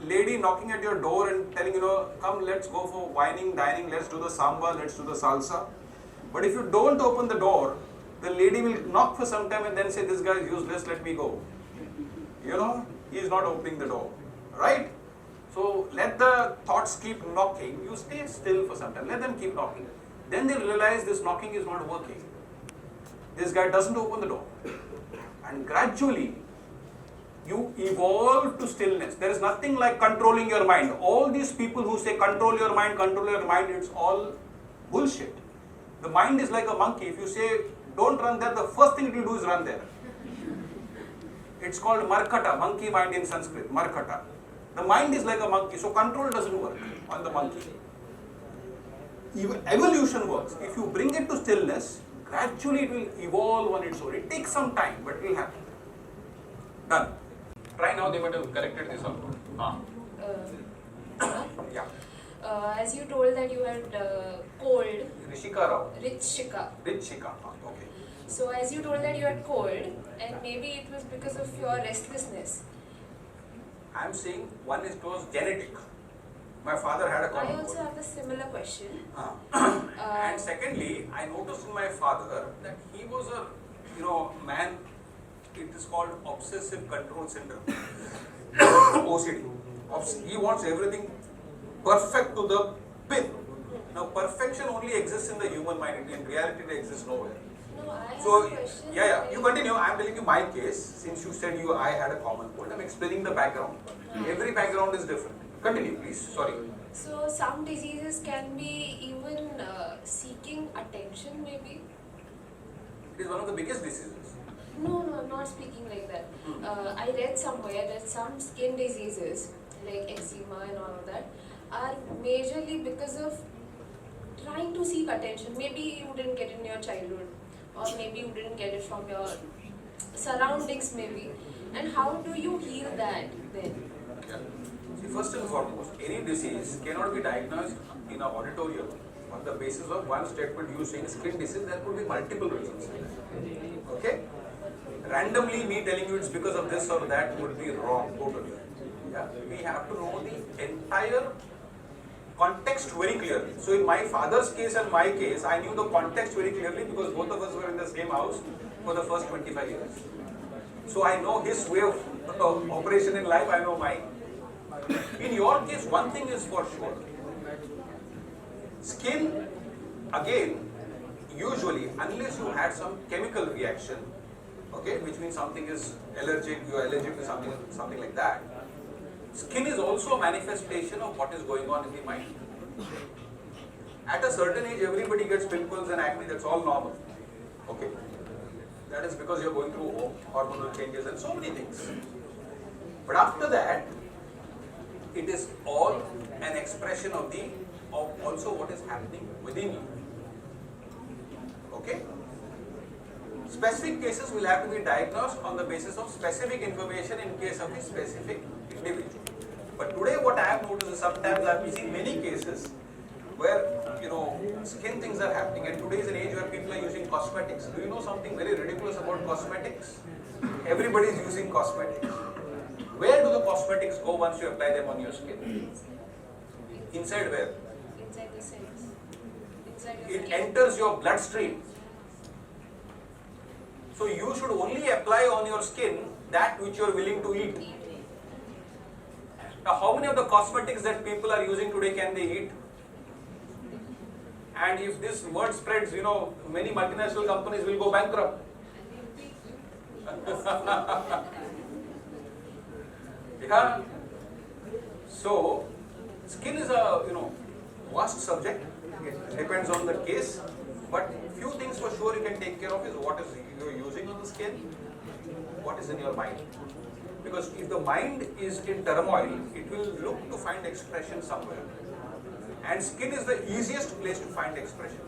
lady knocking at your door and telling, come, let's go for wining, dining, let's do the samba, let's do the salsa. But if you don't open the door, the lady will knock for some time and then say, this guy is useless, let me go. He is not opening the door. Right? So let the thoughts keep knocking, you stay still for some time, let them keep knocking. Then they realize this knocking is not working. This guy doesn't open the door. And gradually, you evolve to stillness. There is nothing like controlling your mind. All these people who say control your mind, it's all bullshit. The mind is like a monkey. If you say don't run there, the first thing it will do is run there. It's called markata, monkey mind in Sanskrit, markata. The mind is like a monkey, so control doesn't work on the monkey. Evolution works. If you bring it to stillness, gradually it will evolve on its own. It takes some time, but it will happen. Done. Try now, they might have corrected this also. Yeah. As you told that you had cold. Rishika Rao. Richika. Okay. So as you told that you had cold, and maybe it was because of your restlessness. I am saying one is towards genetic. My father had a common I also cold. have a similar question. And secondly, I noticed in my father that he was a, man, it is called obsessive control syndrome. OCD. He wants everything perfect to the pin. Now, perfection only exists in the human mind. In reality, it exists nowhere. No, I have So, a question. you continue. I am telling you my case. Since you said I had a common cold, I am explaining the background. Every background is different. Continue, please. Sorry. So some diseases can be even seeking attention, maybe. It is one of the biggest diseases. No, I'm not speaking like that. I read somewhere that some skin diseases like eczema and all of that, are majorly because of trying to seek attention. Maybe you didn't get it in your childhood, or maybe you didn't get it from your surroundings, maybe. And how do you heal that then? Yeah. See, first and foremost, any disease cannot be diagnosed in an auditorium on the basis of one statement you saying skin disease. There could be multiple reasons. Okay? Randomly me telling you it's because of this or that would be wrong totally. Yeah? We have to know the entire context very clearly. So in my father's case and my case, I knew the context very clearly because both of us were in the same house for the first 25 years. So I know his way of operation in life, I know mine. In your case, one thing is for sure. Skin, again, usually, unless you had some chemical reaction, okay, which means something is allergic, you are allergic to something like that. Skin is also a manifestation of what is going on in the mind. At a certain age, everybody gets pimples and acne, that's all normal. Okay. That is because you are going through hormonal changes and so many things. But after that, it is all an expression of also what is happening within you. Okay? Specific cases will have to be diagnosed on the basis of specific information in case of a specific individual. But today what I have noticed is sometimes I have seen many cases where, skin things are happening, and today is an age where people are using cosmetics. Do you know something very ridiculous about cosmetics? Everybody is using cosmetics. Where do the cosmetics go once you apply them on your skin? Inside where? Inside the cells. Inside your It skin. enters your bloodstream. So you should only apply on your skin that which you are willing to eat. Now, how many of the cosmetics that people are using today can they eat? And if this word spreads, many multinational companies will go bankrupt. Yeah. So, skin is a vast subject. It depends on the case. But few things for sure you can take care of is what is you're using on the skin, what is in your mind. Because if the mind is in turmoil, it will look to find expression somewhere. And skin is the easiest place to find expression.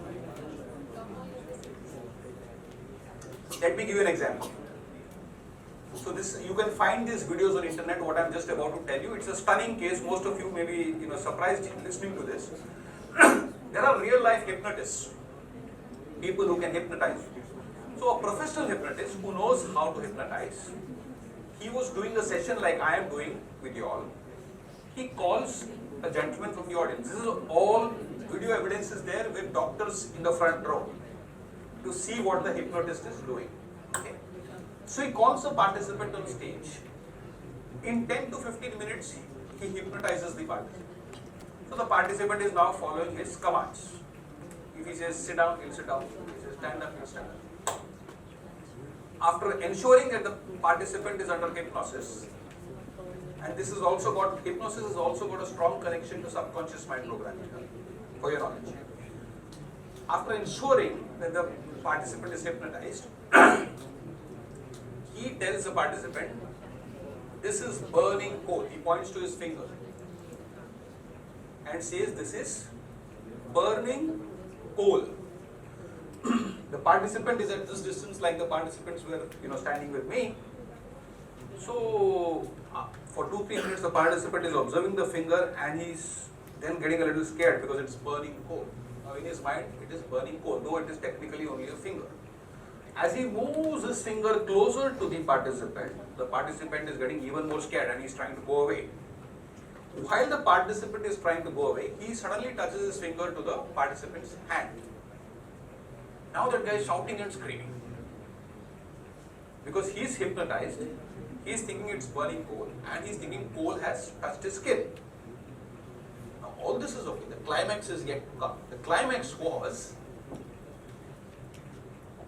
Let me give you an example. So you can find these videos on internet, what I'm just about to tell you. It's a stunning case. Most of you may be surprised listening to this. There are real life hypnotists, people who can hypnotize. So a professional hypnotist who knows how to hypnotize, he was doing a session like I am doing with you all. He calls a gentleman from the audience. This is all video evidence is there with doctors in the front row to see what the hypnotist is doing. Okay. So he calls the participant on stage. In 10 to 15 minutes, he hypnotizes the participant. So the participant is now following his commands. If he says sit down, he'll sit down. If he says stand up, he'll stand up. After ensuring that the participant is under hypnosis, and hypnosis has also got a strong connection to subconscious mind programming, for your knowledge. After ensuring that the participant is hypnotized, he tells the participant, this is burning coal. He points to his finger and says, this is burning coal. The participant is at this distance, like the participants were standing with me. So for 2-3 minutes the participant is observing the finger and he's then getting a little scared because it's burning coal. Now in his mind it is burning coal, though it is technically only a finger. As he moves his finger closer to the participant is getting even more scared and he's trying to go away. While the participant is trying to go away, he suddenly touches his finger to the participant's hand. Now that guy is shouting and screaming. Because he's hypnotized, he's thinking it's burning coal and he's thinking coal has touched his skin. Now all this is okay, the climax is yet to come. The climax was,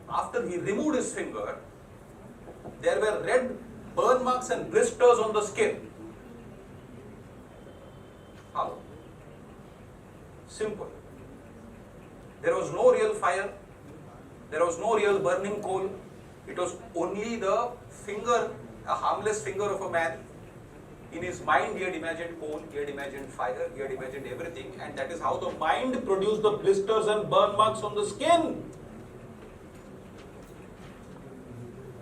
after he removed his finger, there were red burn marks and blisters on the skin. How? Simple. There was no real fire, there was no real burning coal, it was only the finger, a harmless finger of a man. In his mind, he had imagined coal, he had imagined fire, he had imagined everything, and that is how the mind produced the blisters and burn marks on the skin.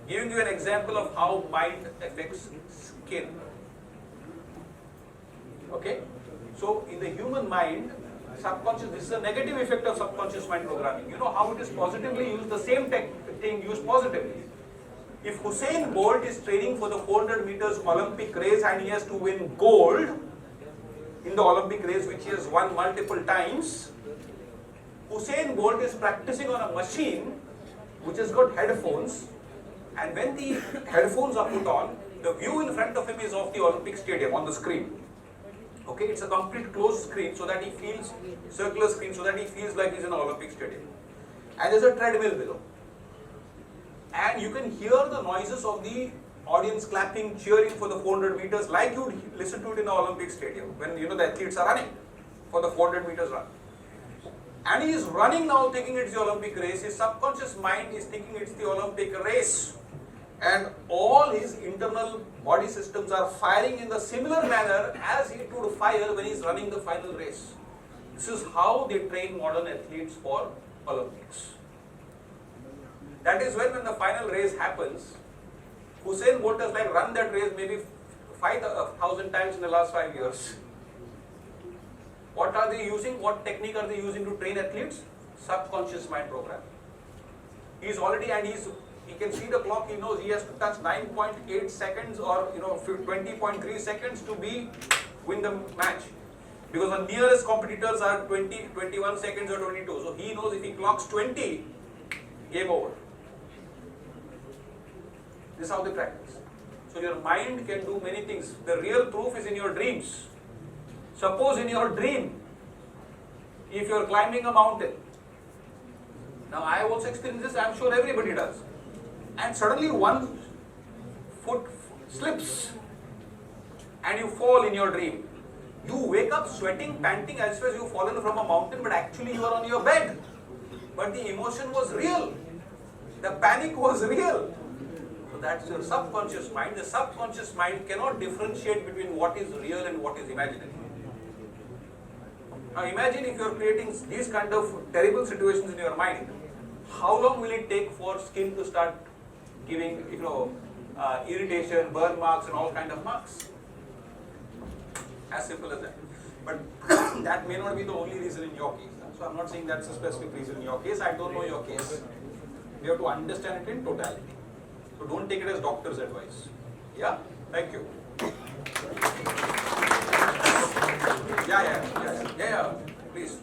Giving you an example of how mind affects skin. Okay? So, in the human mind, subconscious, this is a negative effect of subconscious mind programming. You know how it is positively used, the same thing used positively. If Usain Bolt is training for the 400 meters Olympic race and he has to win gold in the Olympic race, which he has won multiple times, Usain Bolt is practicing on a machine which has got headphones, and when the headphones are put on, the view in front of him is of the Olympic stadium on the screen. Okay, it's a complete closed screen so that he feels, circular screen so that he feels like he's in an Olympic stadium. And there's a treadmill below. And you can hear the noises of the audience clapping, cheering for the 400 meters like you would listen to it in an Olympic stadium when the athletes are running for the 400 meters run. And he is running now thinking it's the Olympic race. His subconscious mind is thinking it's the Olympic race. And all his internal body systems are firing in the similar manner as it would fire when he's running the final race. This is how they train modern athletes for Olympics. That is when the final race happens, Usain Bolt has run that race maybe 5,000 times in the last 5 years. What are they using? What technique are they using to train athletes? Subconscious mind program. He can see the clock, he knows he has to touch 9.8 seconds or 20.3 seconds to win the match. Because the nearest competitors are 20, 21 seconds or 22. So he knows if he clocks 20, game over. This is how they practice. So your mind can do many things. The real proof is in your dreams. Suppose in your dream, if you are climbing a mountain, now I have also experienced this, I am sure everybody does, and suddenly one foot slips and you fall in your dream. You wake up sweating, panting as if you have fallen from a mountain, but actually you are on your bed. But the emotion was real. The panic was real. So that's your subconscious mind. The subconscious mind cannot differentiate between what is real and what is imaginary. Now imagine if you are creating these kind of terrible situations in your mind, how long will it take for skin to start giving, irritation, burn marks and all kind of marks? As simple as that. But that may not be the only reason in your case. So I'm not saying that's a specific reason in your case. I don't know your case. You have to understand it in totality. So don't take it as doctor's advice. Yeah? Thank you. Yeah. Please.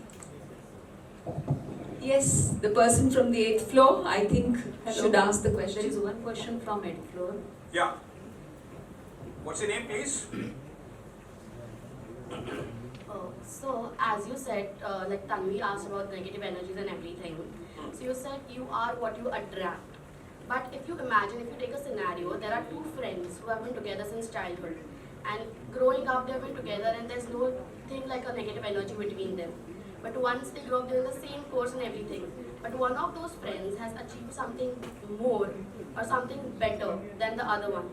Yes, the person from the 8th floor, I think, should ask the question. There is one question from 8th floor. Yeah. What's your name, please? So, as you said, Tanvi asked about negative energies and everything. So, you said you are what you attract. But if you imagine, if you take a scenario, there are two friends who have been together since childhood. And growing up, they have been together and there's no thing like a negative energy between them. But once they grow up, they're in the same course and everything. But one of those friends has achieved something more or something better than the other one.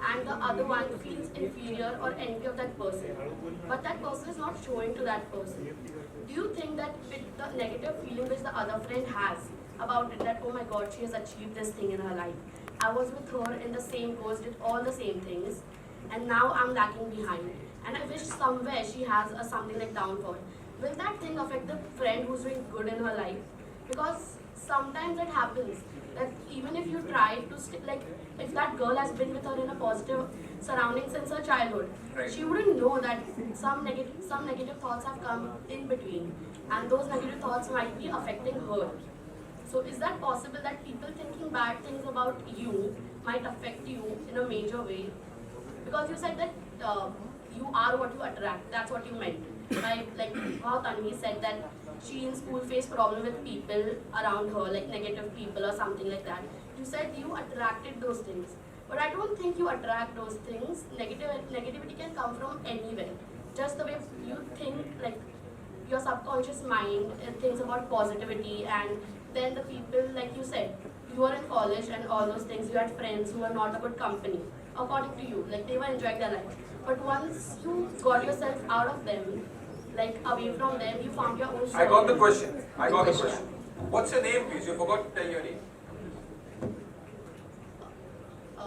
And the other one feels inferior or envy of that person. But that person is not showing to that person. Do you think that with the negative feeling which the other friend has about it, that oh my god, she has achieved this thing in her life. I was with her in the same course, did all the same things, and now I'm lagging behind. And I wish somewhere she has a something like downfall. Will that thing affect the friend who's doing good in her life? Because sometimes it happens that even if you try to if that girl has been with her in a positive surrounding since her childhood, Right. she wouldn't know that some negative thoughts have come in between, and those negative thoughts might be affecting her. So is that possible that people thinking bad things about you might affect you in a major way? Because you said that you are what you attract. That's what you meant. By how Tanvi said that she in school faced problem with people around her, like negative people or something like that. You said you attracted those things. But I don't think you attract those things. Negativity can come from anywhere. Just the way you think, like your subconscious mind thinks about positivity, and then the people, like you said, you were in college and all those things, you had friends who were not a good company, according to you, like they were enjoying their life. But once you got yourself out of them, like away from them, you found your own soul. I got the question. I got the question. What's your name, please? You forgot to tell your name.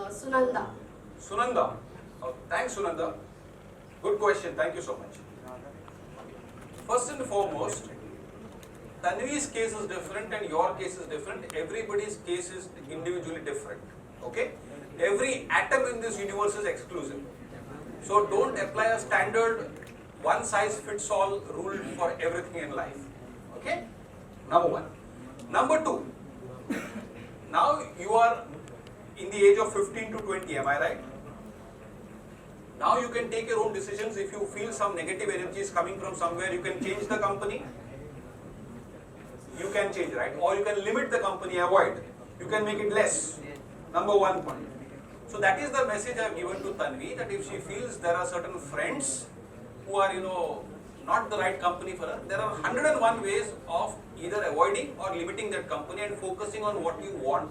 Sunanda. Sunanda. Oh, thanks, Sunanda. Good question. Thank you so much. First and foremost, Tanvi's case is different and your case is different. Everybody's case is individually different. Okay? Every atom in this universe is exclusive. So don't apply a standard one size fits all rule for everything in life. Okay? Number one. Number two. Now you are in the age of 15 to 20, am I right? Now you can take your own decisions. If you feel some negative energy is coming from somewhere, you can change the company. You can change, right? Or you can limit the company, avoid. You can make it less. Number one point. So that is the message I have given to Tanvi, that if she feels there are certain friends who are, not the right company for her, there are 101 ways of either avoiding or limiting that company and focusing on what you want.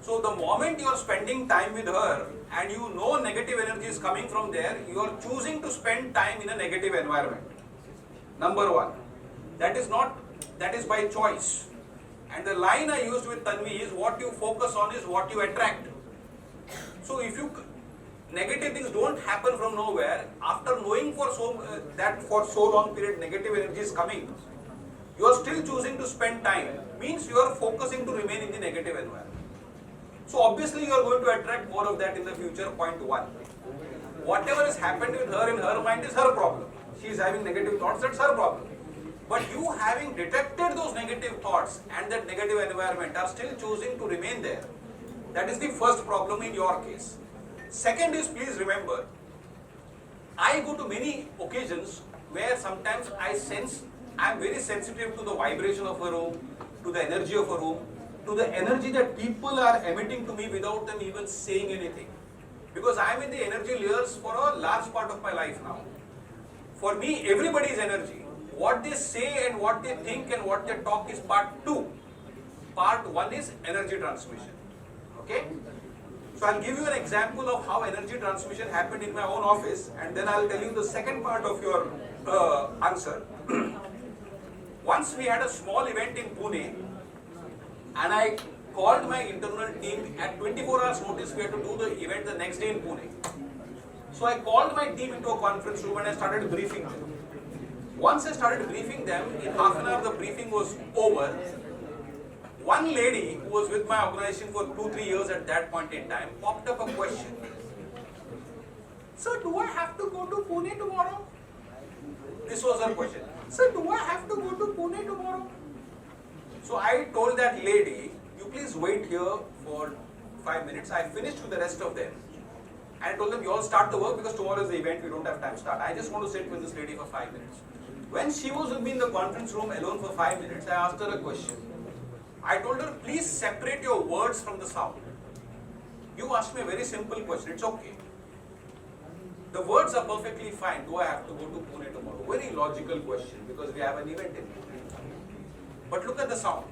So the moment you are spending time with her and you know negative energy is coming from there, you are choosing to spend time in a negative environment. Number one. That is by choice. And the line I used with Tanvi is, what you focus on is what you attract. So if negative things don't happen from nowhere, after knowing that for so long period negative energy is coming, you are still choosing to spend time, means you are focusing to remain in the negative environment. So obviously you are going to attract more of that in the future, point one. Whatever has happened with her in her mind is her problem. She is having negative thoughts, that's her problem. But you having detected those negative thoughts and that negative environment are still choosing to remain there. That is the first problem in your case. Second is, please remember, I go to many occasions where sometimes I sense I am very sensitive to the vibration of a room, to the energy of a room, to the energy that people are emitting to me without them even saying anything. Because I am in the energy layers for a large part of my life now. For me, everybody is energy. What they say and what they think and what they talk is part two. Part one is energy transmission. Okay? So I'll give you an example of how energy transmission happened in my own office, and then I'll tell you the second part of your answer. Once we had a small event in Pune, and I called my internal team at 24 hours notice. We had to do the event the next day in Pune. So I called my team into a conference room and I started briefing them. Once I started briefing them, in half an hour the briefing was over. One lady who was with my organization for 2-3 years at that point in time popped up a question. Sir, do I have to go to Pune tomorrow? This was her question. Sir, do I have to go to Pune tomorrow? So I told that lady, you please wait here for 5 minutes. I finished with the rest of them. And I told them, you all start the work because tomorrow is the event, we don't have time to start. I just want to sit with this lady for 5 minutes. When she was with me in the conference room alone for 5 minutes, I asked her a question. I told her, please separate your words from the sound. You asked me a very simple question, it's okay. The words are perfectly fine. Do I have to go to Pune tomorrow? Very logical question because we have an event in Pune. But look at the sound.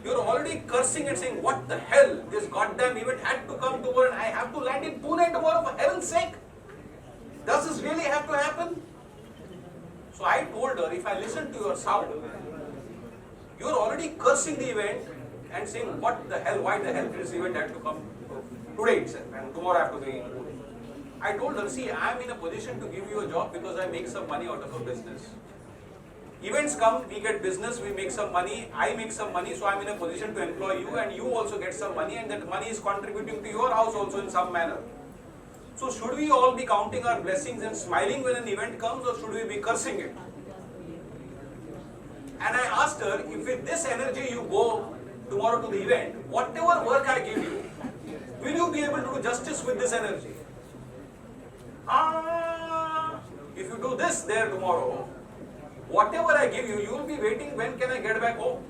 You're already cursing and saying, what the hell? This goddamn event had to come tomorrow and I have to land in Pune tomorrow for heaven's sake. Does this really have to happen? So I told her, if I listen to your sound, you're already cursing the event and saying, what the hell, why the hell this event had to come today itself and tomorrow I have to be in Pune. I told her, see, I am in a position to give you a job because I make some money out of a business. Events come, we get business, we make some money, I make some money, so I am in a position to employ you and you also get some money and that money is contributing to your house also in some manner. So should we all be counting our blessings and smiling when an event comes or should we be cursing it? And I asked her, if with this energy you go tomorrow to the event, whatever work I give you, will you be able to do justice with this energy? If you do this there tomorrow, whatever I give you, you will be waiting, when can I get back home?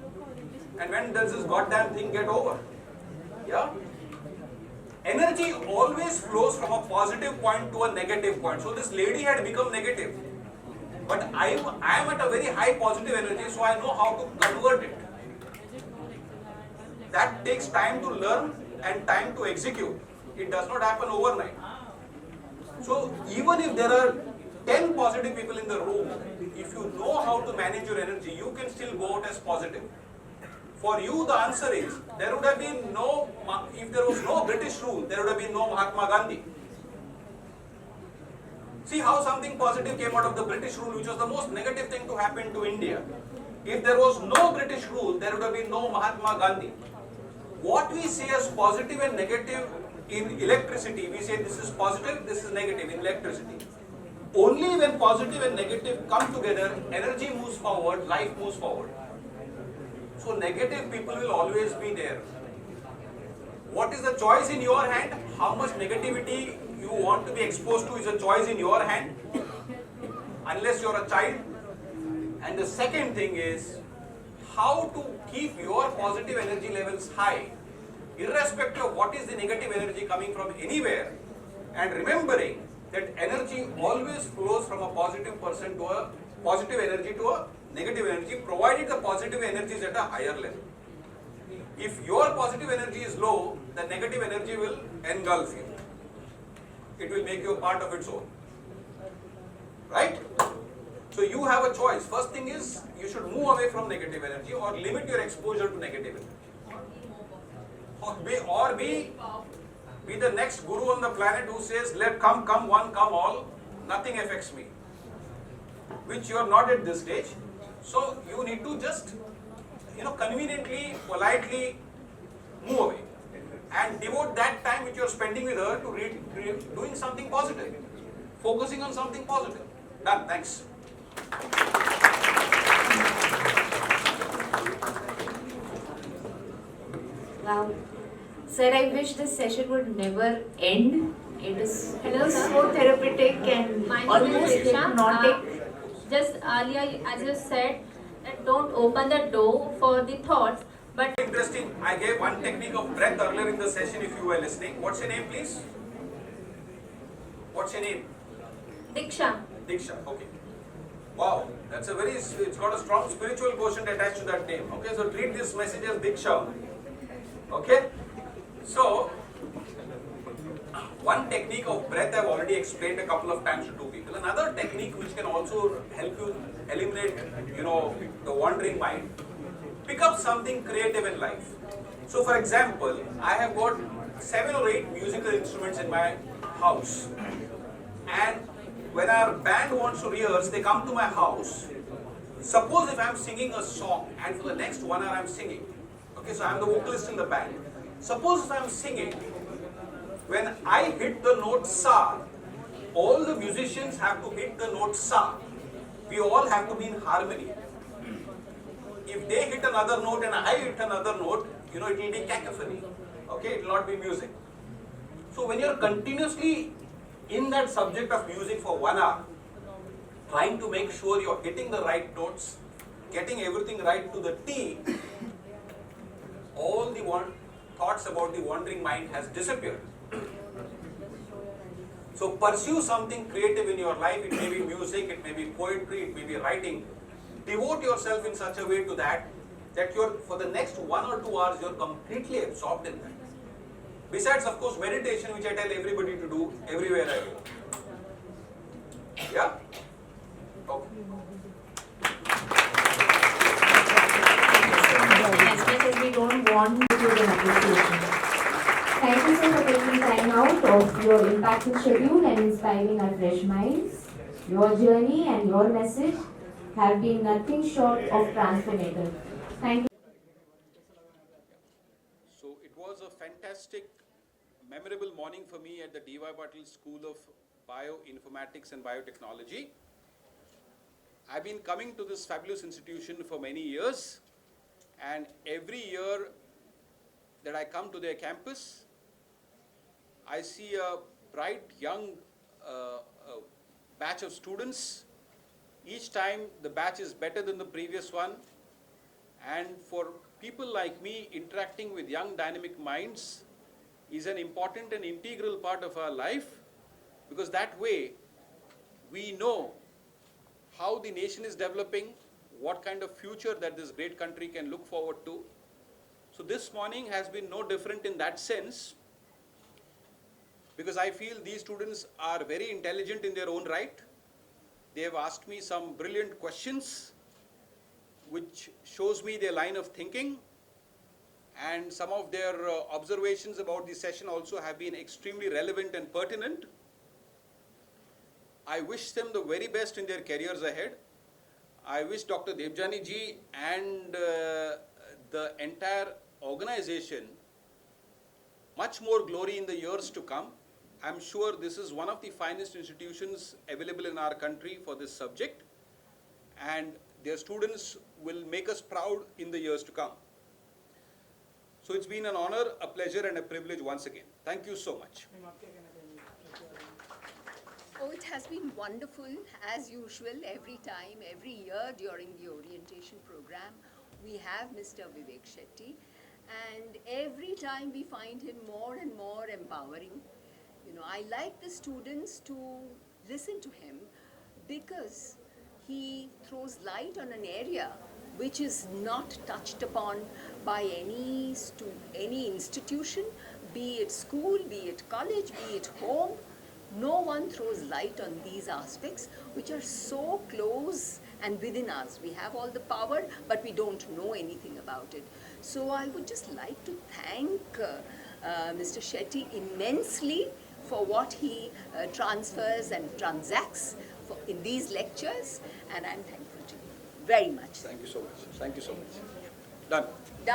And when does this goddamn thing get over? Yeah? Energy always flows from a positive point to a negative point. So this lady had become negative. But I am at a very high positive energy, so I know how to convert it. That takes time to learn and time to execute. It does not happen overnight. So even if there are 10 positive people in the room, if you know how to manage your energy, you can still go out as positive. For you, the answer is, there would have been no, if there was no British rule, there would have been no Mahatma Gandhi. See how something positive came out of the British rule, which was the most negative thing to happen to India. If there was no British rule, there would have been no Mahatma Gandhi. What we say as positive and negative in electricity, we say this is positive, this is negative in electricity. Only when positive and negative come together, energy moves forward, life moves forward. So negative people will always be there. What is the choice in your hand? How much negativity you want to be exposed to is a choice in your hand, unless you're a child. And the second thing is how to keep your positive energy levels high, irrespective of what is the negative energy coming from anywhere, and remembering that energy always flows from a positive person to a positive energy to a negative energy, provided the positive energy is at a higher level. If your positive energy is low, the negative energy will engulf you. It will make you a part of its own. Right? So you have a choice. First thing is, you should move away from negative energy or limit your exposure to negative energy. Or be the next guru on the planet who says, let come one, come all, nothing affects me. Which you are not at this stage. So you need to just, conveniently, politely move away. And devote that time which you are spending with her to doing something positive. Focusing on something positive. Done. Thanks. Wow. Sir, I wish this session would never end. It is so therapeutic and My name almost is Diksha. hypnotic. Just earlier, as you said, that don't open the door for the thoughts, but Interesting. I gave one technique of breath earlier in the session if you were listening. What's your name, please? What's your name? Diksha. Diksha. Okay. Wow. That's it's got a strong spiritual quotient attached to that name. Okay. So treat this message as Diksha. Okay. So, one technique of breath I've already explained a couple of times to two people. Another technique which can also help you eliminate, the wandering mind. Pick up something creative in life. So for example, I have got 7 or 8 musical instruments in my house. And when our band wants to rehearse, they come to my house. Suppose if I'm singing a song and for the next 1 hour I'm singing. Okay, so I'm the vocalist in the band. Suppose if I'm singing, when I hit the note Sa, all the musicians have to hit the note Sa. We all have to be in harmony. If they hit another note and I hit another note, it will be cacophony. Okay, it will not be music. So when you're continuously in that subject of music for 1 hour, trying to make sure you're hitting the right notes, getting everything right to the T, all the thoughts about the wandering mind has disappeared. So pursue something creative in your life. It may be music, it may be poetry, it may be writing. Devote yourself in such a way to that you're, for the next 1 or 2 hours, you're completely absorbed in that. Besides, of course, meditation, which I tell everybody to do everywhere I go. Yeah? Okay. As much as we don't want to do an appreciation. Thank you, sir, for taking time out of your impactful schedule and inspiring our fresh minds. Your journey and your message have been nothing short of transformative. Thank you. So it was a fantastic, memorable morning for me at the D.Y. Patil School of Bioinformatics and Biotechnology. I've been coming to this fabulous institution for many years, and every year that I come to their campus, I see a bright young batch of students. Each time the batch is better than the previous one, and for people like me, interacting with young dynamic minds is an important and integral part of our life, because that way we know how the nation is developing, what kind of future that this great country can look forward to. So this morning has been no different in that sense. because I feel these students are very intelligent in their own right. They have asked me some brilliant questions, which shows me their line of thinking, and some of their observations about the session also have been extremely relevant and pertinent. I wish them the very best in their careers ahead. I wish Dr. Debjani ji and the entire organization much more glory in the years to come. I'm sure this is one of the finest institutions available in our country for this subject, and their students will make us proud in the years to come. So it's been an honor, a pleasure and a privilege once again. Thank you so much. Oh, it has been wonderful, as usual, every time, every year during the orientation program. We have Mr. Vivek Shetty, and every time we find him more and more empowering. You know, I like the students to listen to him because he throws light on an area which is not touched upon by any institution, be it school, be it college, be it home. No one throws light on these aspects which are so close and within us. We have all the power, but we don't know anything about it. So I would just like to thank Mr. Shetty immensely for what he transfers and transacts in these lectures, and I'm thankful to you very much. Thank you so much. Thank you so much. Done.